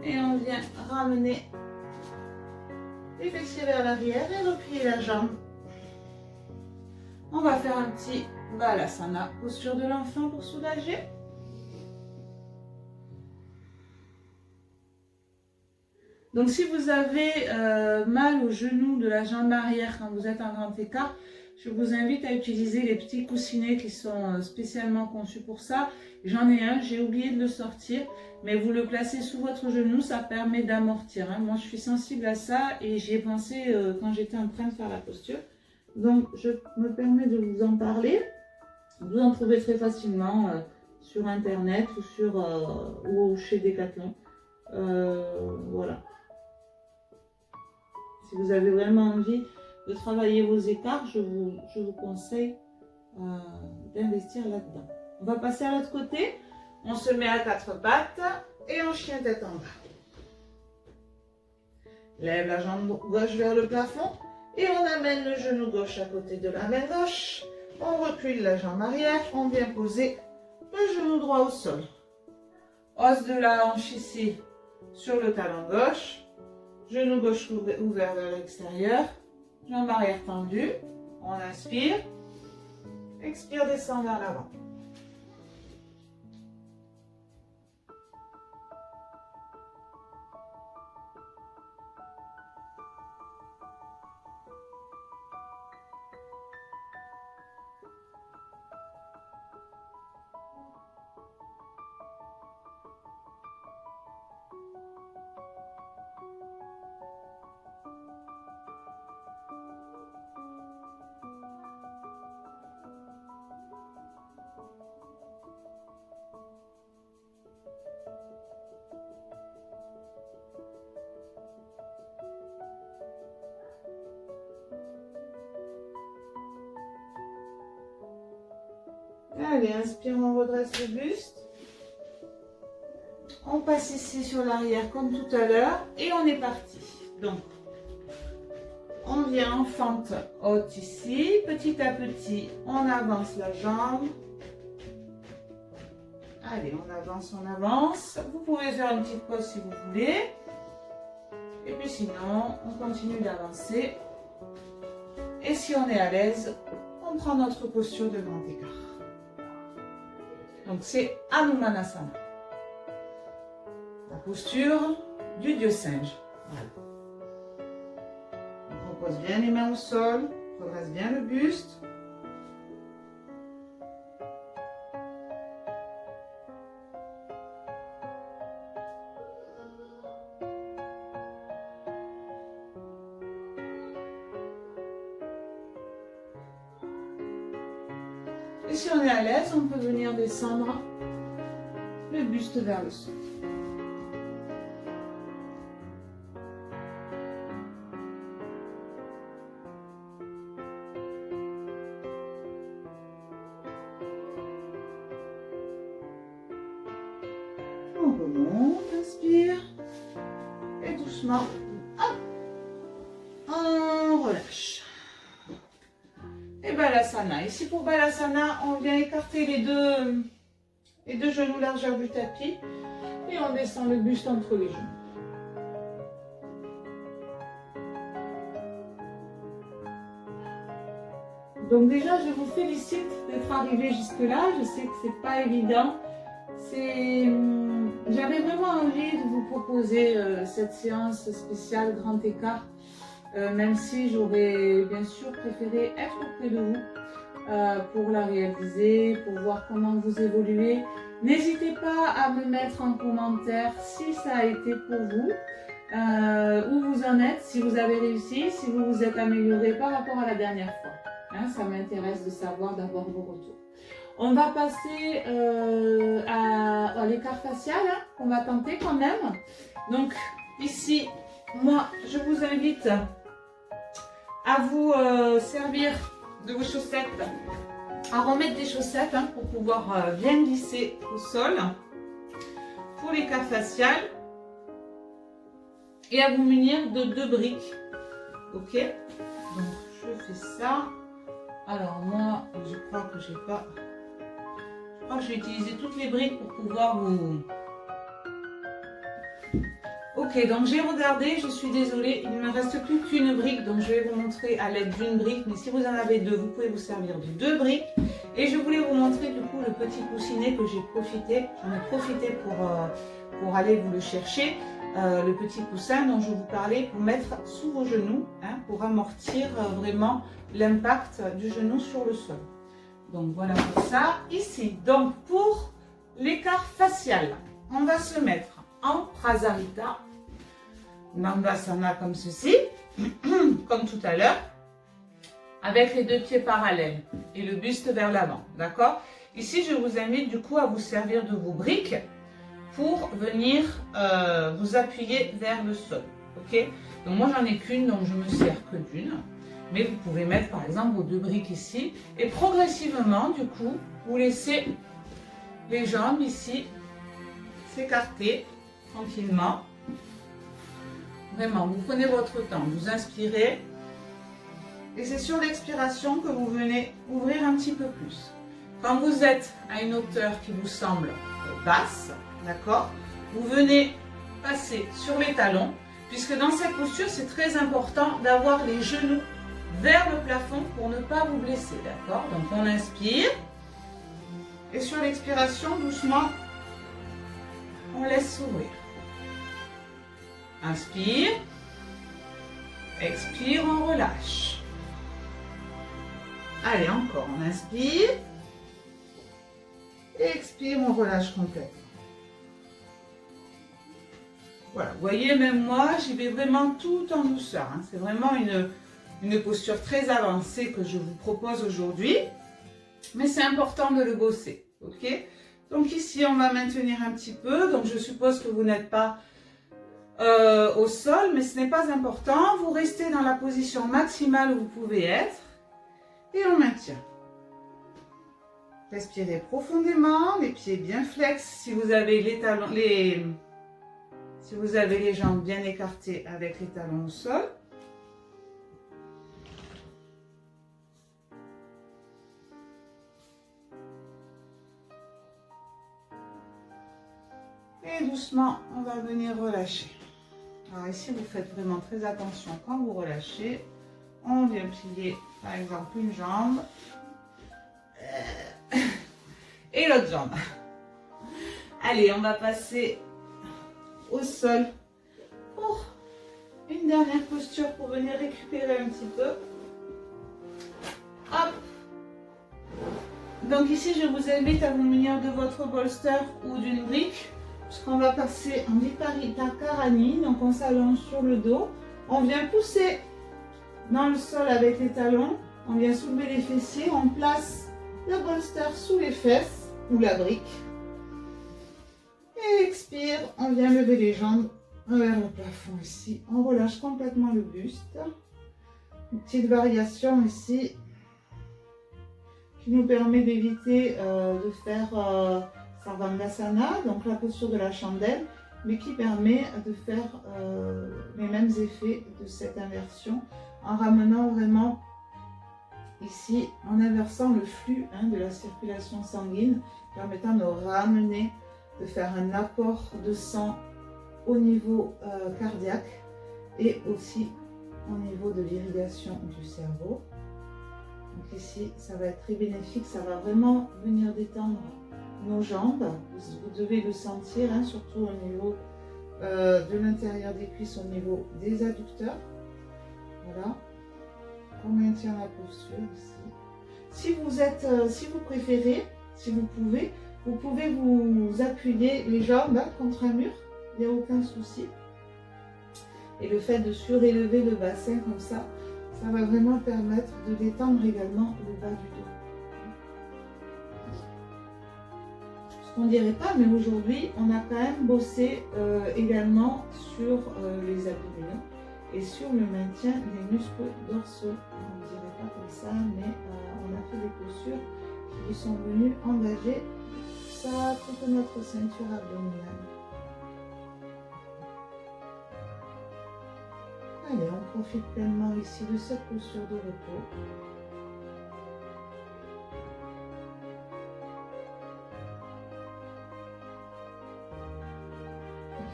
et on vient ramener les fessiers vers l'arrière et replier la jambe. On va faire un petit Balasana, posture de l'enfant pour soulager. Donc si vous avez mal au genou de la jambe arrière quand vous êtes en grand écart, je vous invite à utiliser les petits coussinets qui sont spécialement conçus pour ça. J'en ai un, j'ai oublié de le sortir, mais vous le placez sous votre genou, ça permet d'amortir. Hein. Moi je suis sensible à ça et j'y ai pensé quand j'étais en train de faire la posture. Donc je me permets de vous en parler. Vous en trouvez très facilement sur internet ou chez Decathlon. Voilà. Si vous avez vraiment envie de travailler vos écarts, je vous conseille d'investir là-dedans. On va passer à l'autre côté. On se met à quatre pattes et on chien tête en bas. Lève la jambe gauche vers le plafond et on amène le genou gauche à côté de la main gauche. On recule la jambe arrière, on vient poser le genou droit au sol. Os de la hanche ici sur le talon gauche. Genou gauche ouvert vers l'extérieur. Jambe arrière tendue. On inspire. Expire, descend vers l'avant. Allez, inspire, on redresse le buste. On passe ici sur l'arrière comme tout à l'heure et on est parti. Donc, on vient en fente haute ici. Petit à petit, on avance la jambe. Allez, on avance, on avance. Vous pouvez faire une petite pause si vous voulez. Et puis sinon, on continue d'avancer. Et si on est à l'aise, on prend notre posture de grand écart. Donc c'est Hanumanasana. La posture du dieu singe. Voilà. On pose bien les mains au sol, redresse bien le buste. Et si on est à l'aise, on peut venir descendre le buste vers le sol. On remonte, inspire. Et doucement, hop, on relâche. Et Balasana. Ici pour Balasana, on vient écarter les deux genoux largeur du tapis. Et on descend le buste entre les genoux. Donc déjà, je vous félicite d'être arrivé jusque-là. Je sais que c'est pas évident. J'avais vraiment envie de vous proposer cette séance spéciale grand écart, même si j'aurais bien sûr préféré être auprès de vous pour la réaliser, pour voir comment vous évoluez. N'hésitez pas à me mettre en commentaire si ça a été pour vous, où vous en êtes, si vous avez réussi, si vous vous êtes amélioré par rapport à la dernière fois. Hein, ça m'intéresse de savoir, d'avoir vos retours. On va passer à l'écart facial, hein, qu'on va tenter quand même. Donc ici, moi, je vous invite à vous servir de vos chaussettes, à remettre des chaussettes hein, pour pouvoir bien glisser au sol pour l'écart facial et à vous munir de 2 briques. Ok, donc je fais ça. Alors moi, je crois que j'ai pas... Je vais utiliser toutes les briques pour pouvoir vous... Ok, donc j'ai regardé, je suis désolée, il ne me reste plus qu'une brique, donc je vais vous montrer à l'aide d'une brique, mais si vous en avez 2, vous pouvez vous servir de 2 briques. Et je voulais vous montrer du coup le petit coussinet que j'ai profité, j'en ai profité pour aller vous le chercher, le petit coussin dont je vous parlais pour mettre sous vos genoux, hein, pour amortir vraiment l'impact du genou sur le sol. Donc voilà pour ça. Ici, donc pour l'écart facial, on va se mettre en Prasarita, Dandasana comme ceci, comme tout à l'heure, avec les 2 pieds parallèles et le buste vers l'avant, d'accord? Ici, je vous invite du coup à vous servir de vos briques pour venir vous appuyer vers le sol, ok? Donc moi, j'en ai qu'une, donc je me sers que d'une. Mais vous pouvez mettre par exemple vos 2 briques ici et progressivement du coup vous laissez les jambes ici s'écarter tranquillement. Vraiment, vous prenez votre temps, vous inspirez et c'est sur l'expiration que vous venez ouvrir un petit peu plus. Quand vous êtes à une hauteur qui vous semble basse, d'accord, vous venez passer sur les talons puisque dans cette posture c'est très important d'avoir les genoux vers le plafond pour ne pas vous blesser, d'accord? Donc on inspire et sur l'expiration, doucement, on laisse s'ouvrir. Inspire, expire, on relâche. Allez, encore, on inspire, et expire, on relâche complètement. Voilà, vous voyez, même moi, j'y vais vraiment tout en douceur. Hein. C'est vraiment une posture très avancée que je vous propose aujourd'hui, mais c'est important de le bosser, ok? Donc ici, on va maintenir un petit peu, donc je suppose que vous n'êtes pas au sol, mais ce n'est pas important, vous restez dans la position maximale où vous pouvez être, et on maintient. Respirez profondément, les pieds bien flex, si vous avez les talons, si vous avez les jambes bien écartées avec les talons au sol. Et doucement, on va venir relâcher. Alors ici, vous faites vraiment très attention quand vous relâchez. On vient plier, par exemple, une jambe. Et l'autre jambe. Allez, on va passer au sol pour Une dernière posture pour venir récupérer un petit peu. Hop. Donc ici, je vous invite à vous munir de votre bolster ou d'une brique, puisqu'on va passer en Viparita Karani. Donc on s'allonge sur le dos. On vient pousser dans le sol avec les talons. On vient soulever les fessiers. On place le bolster sous les fesses ou la brique. Et expire. On vient lever les jambes vers le plafond ici. On relâche complètement le buste. Une petite variation ici qui nous permet d'éviter de faire Sarvangasana, donc la posture de la chandelle, mais qui permet de faire les mêmes effets de cette inversion en ramenant vraiment ici, en inversant le flux de la circulation sanguine, permettant de ramener, de faire un apport de sang au niveau cardiaque et aussi au niveau de l'irrigation du cerveau. Donc ici, ça va être très bénéfique, ça va vraiment venir détendre nos jambes. Vous devez le sentir, surtout au niveau de l'intérieur des cuisses, au niveau des adducteurs. Voilà. On maintient la posture ici. Si vous préférez, si vous pouvez vous appuyer les jambes contre un mur, il n'y a aucun souci. Et le fait de surélever le bassin comme ça va vraiment permettre de détendre également le bas du dos. Ce qu'on ne dirait pas, mais aujourd'hui, on a quand même bossé également sur les abdominaux et sur le maintien des muscles dorsaux. On ne dirait pas comme ça, mais on a fait des postures qui sont venues engager toute notre ceinture abdominale. Allez, on profite pleinement ici de cette posture de repos.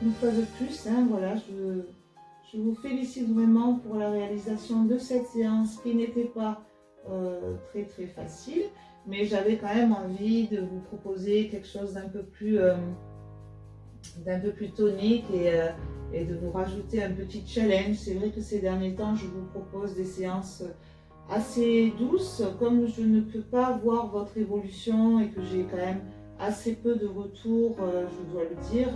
Une fois de plus, voilà, je vous félicite vraiment pour la réalisation de cette séance qui n'était pas très très facile, mais j'avais quand même envie de vous proposer quelque chose d'un peu plus tonique et de vous rajouter un petit challenge. C'est vrai que ces derniers temps, je vous propose des séances assez douces. Comme je ne peux pas voir votre évolution et que j'ai quand même assez peu de retours, je dois le dire.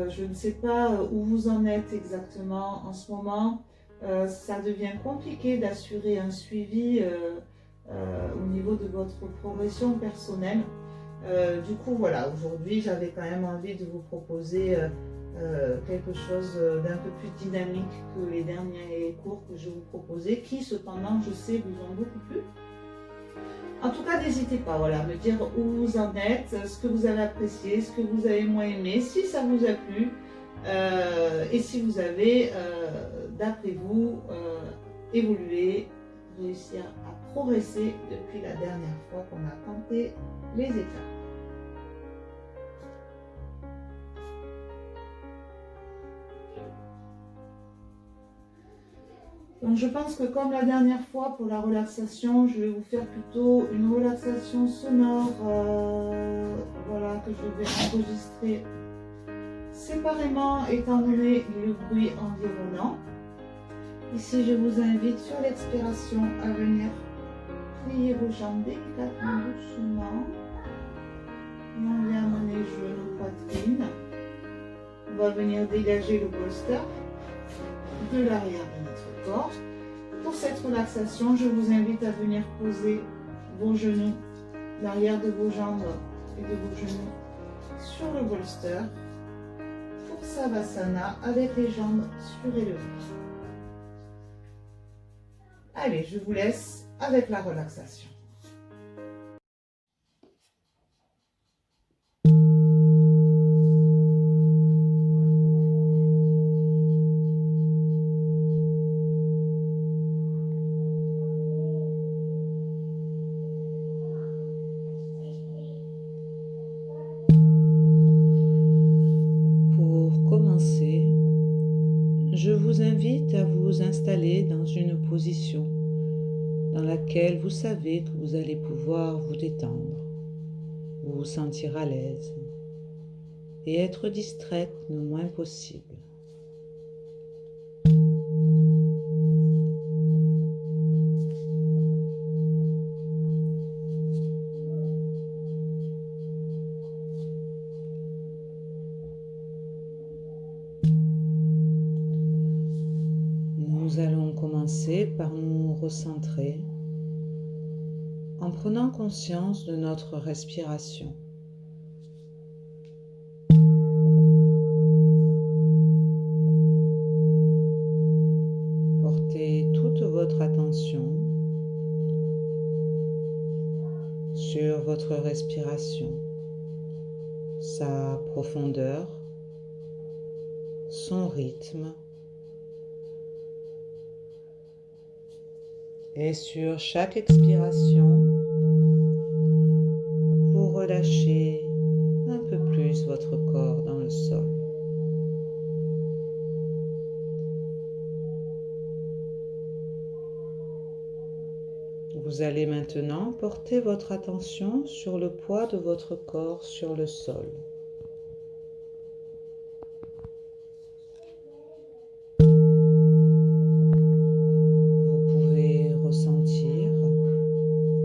Je ne sais pas où vous en êtes exactement en ce moment. Ça devient compliqué d'assurer un suivi au niveau de votre progression personnelle. Du coup, voilà, aujourd'hui, j'avais quand même envie de vous proposer quelque chose d'un peu plus dynamique que les derniers cours que je vous proposais, qui cependant, je sais, vous ont beaucoup plu. En tout cas, n'hésitez pas, voilà, à me dire où vous en êtes, ce que vous avez apprécié, ce que vous avez moins aimé, si ça vous a plu, et si vous avez, d'après vous, évolué, réussi à progresser depuis la dernière fois qu'on a tenté les étapes. Donc je pense que comme la dernière fois pour la relaxation, je vais vous faire plutôt une relaxation sonore, voilà, que je vais enregistrer séparément étant donné le bruit environnant. Ici, je vous invite sur l'expiration à venir plier vos jambes délicatement, doucement. Et on vient amener genoux, poitrine. On va venir dégager le bolster de l'arrière de notre corps. Pour cette relaxation, je vous invite à venir poser vos genoux, l'arrière de vos jambes et de vos genoux sur le bolster pour Savasana avec les jambes surélevées. Allez, je vous laisse avec la relaxation. Je vous invite à vous installer dans une position dans laquelle vous savez que vous allez pouvoir vous détendre, vous sentir à l'aise et être distraite le moins possible. Nous allons commencer par nous recentrer en prenant conscience de notre respiration. Portez toute votre attention sur votre respiration, sa profondeur, son rythme et sur chaque expiration, vous relâchez un peu plus votre corps dans le sol. Vous allez maintenant porter votre attention sur le poids de votre corps sur le sol. Vous pouvez ressentir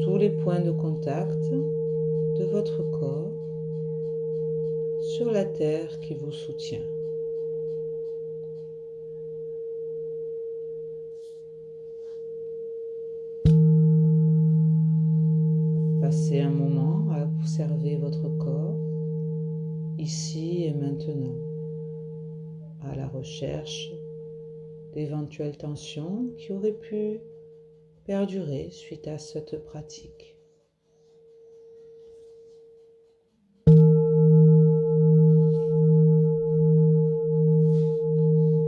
tous les points de contact de votre corps sur la terre qui vous soutient. Passez un moment à observer votre corps, ici et maintenant, à la recherche d'éventuelles tensions qui auraient pu perdurer suite à cette pratique. Vous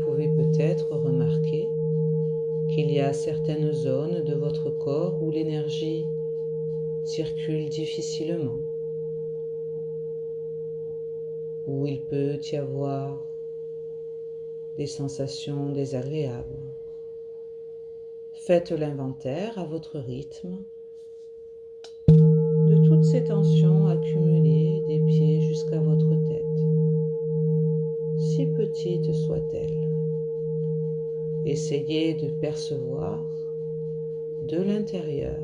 pouvez peut-être remarquer qu'il y a certaines zones de votre corps où l'énergie circule difficilement, où il peut y avoir des sensations désagréables. Faites l'inventaire à votre rythme de toutes ces tensions accumulées des pieds jusqu'à votre tête, si petites soient-elles. Essayez de percevoir de l'intérieur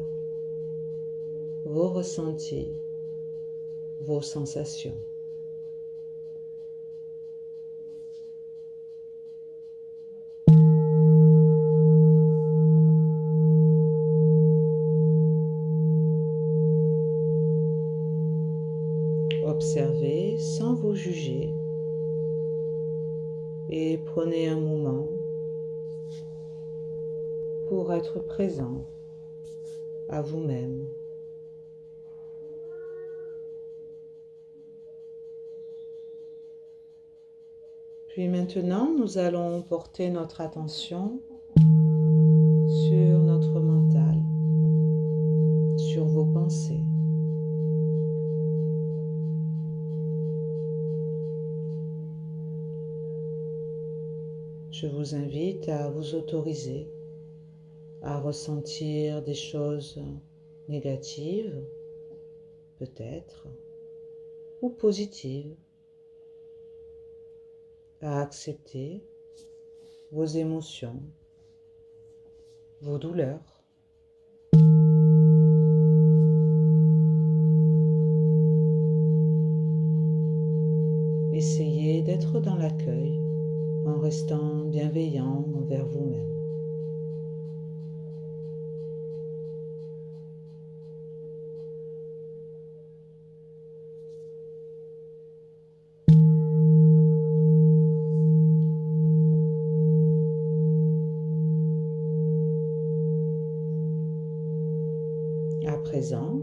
vos ressentis, vos sensations. Observez sans vous juger et prenez un moment pour être présent à vous-même. Puis maintenant, nous allons porter notre attention sur notre mental, sur vos pensées. Je vous invite à vous autoriser à ressentir des choses négatives, peut-être, ou positives, à accepter vos émotions, vos douleurs. Essayez d'être dans l'accueil en restant bienveillant envers vous-même. À présent,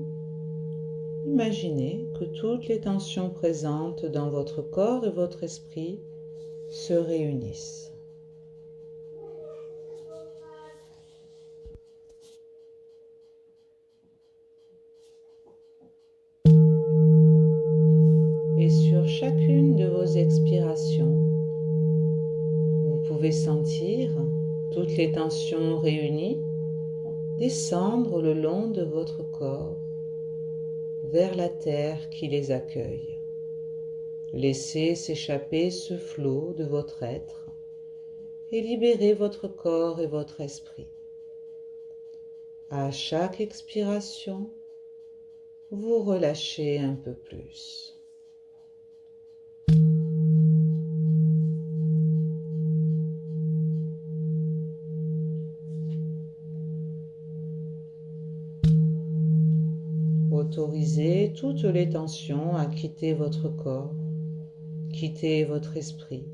imaginez que toutes les tensions présentes dans votre corps et votre esprit se réunissent. Et sur chacune de vos expirations, vous pouvez sentir toutes les tensions réunies descendre le long de votre corps vers la terre qui les accueille. Laissez s'échapper ce flot de votre être et libérez votre corps et votre esprit. À chaque expiration, vous relâchez un peu plus. autorisez toutes les tensions à quitter votre corps, quitter votre esprit.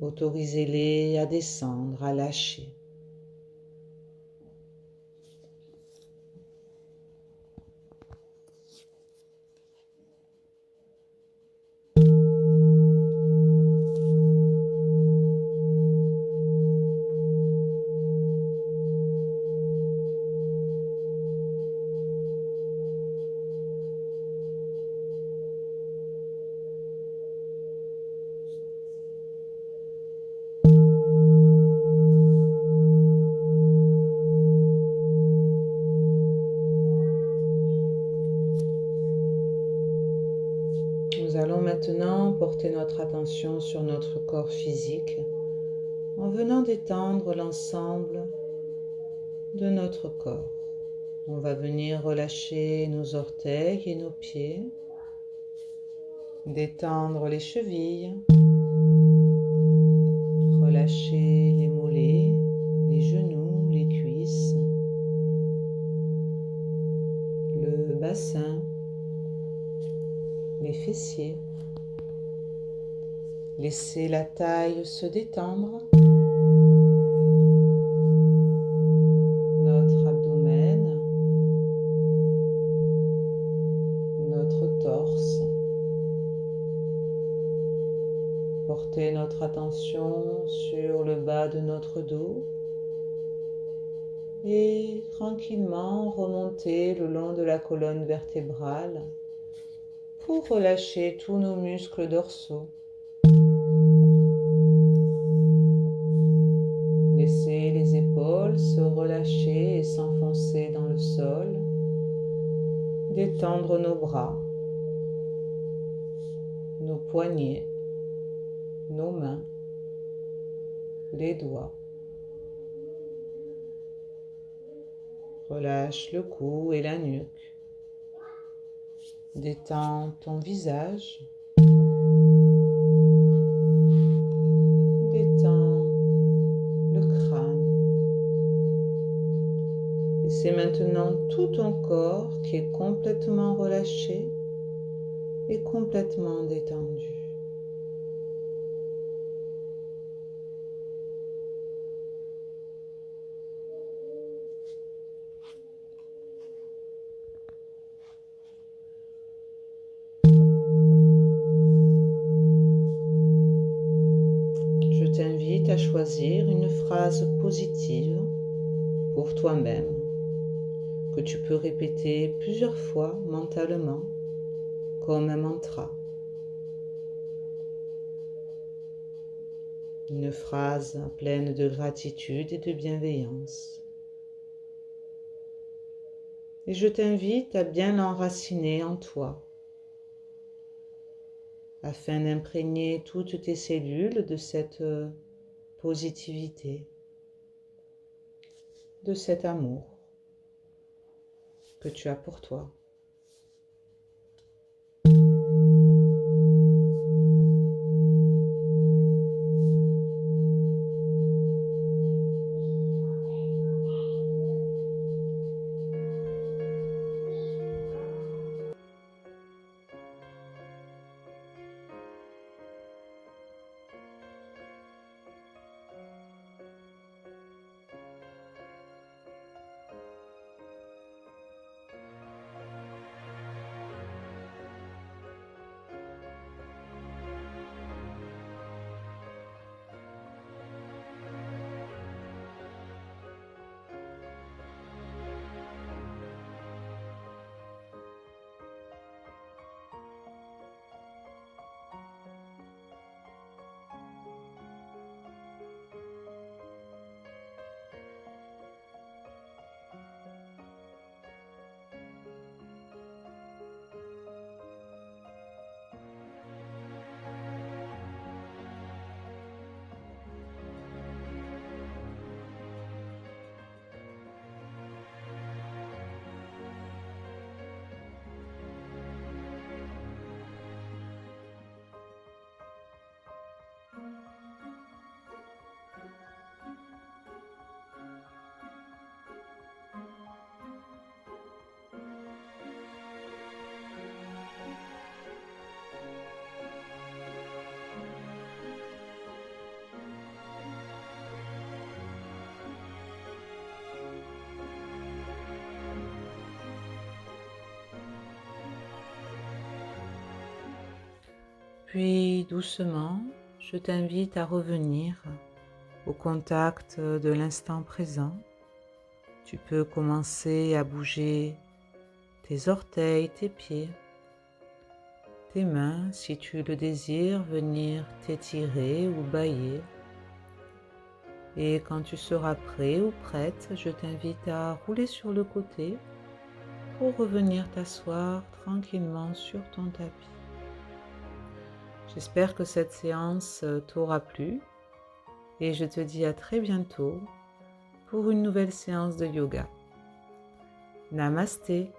Autorisez-les à descendre, à lâcher. Nous allons maintenant porter notre attention sur notre corps physique en venant détendre l'ensemble de notre corps. On va venir relâcher nos orteils et nos pieds, détendre les chevilles, relâcher les mollets, les genoux, les cuisses, le bassin, les fessiers. Laissez la taille se détendre, notre abdomen, notre torse. Portez notre attention sur le bas de notre dos et tranquillement remonter le long de la colonne vertébrale pour relâcher tous nos muscles dorsaux. Laissez les épaules se relâcher et s'enfoncer dans le sol. Détendre nos bras, nos poignets, nos mains, les doigts. Relâche le cou et la nuque. Détends ton visage. Détends le crâne. Et c'est maintenant tout ton corps qui est complètement relâché et complètement détendu. Je t'invite à choisir une phrase positive pour toi-même que tu peux répéter plusieurs fois mentalement comme un mantra. Une phrase pleine de gratitude et de bienveillance. Et je t'invite à bien l'enraciner en toi afin d'imprégner toutes tes cellules de cette positivité, de cet amour que tu as pour toi. Puis doucement, je t'invite à revenir au contact de l'instant présent. Tu peux commencer à bouger tes orteils, tes pieds, tes mains, si tu le désires, venir t'étirer ou bâiller. Et quand tu seras prêt ou prête, je t'invite à rouler sur le côté pour revenir t'asseoir tranquillement sur ton tapis. J'espère que cette séance t'aura plu et je te dis à très bientôt pour une nouvelle séance de yoga. Namasté.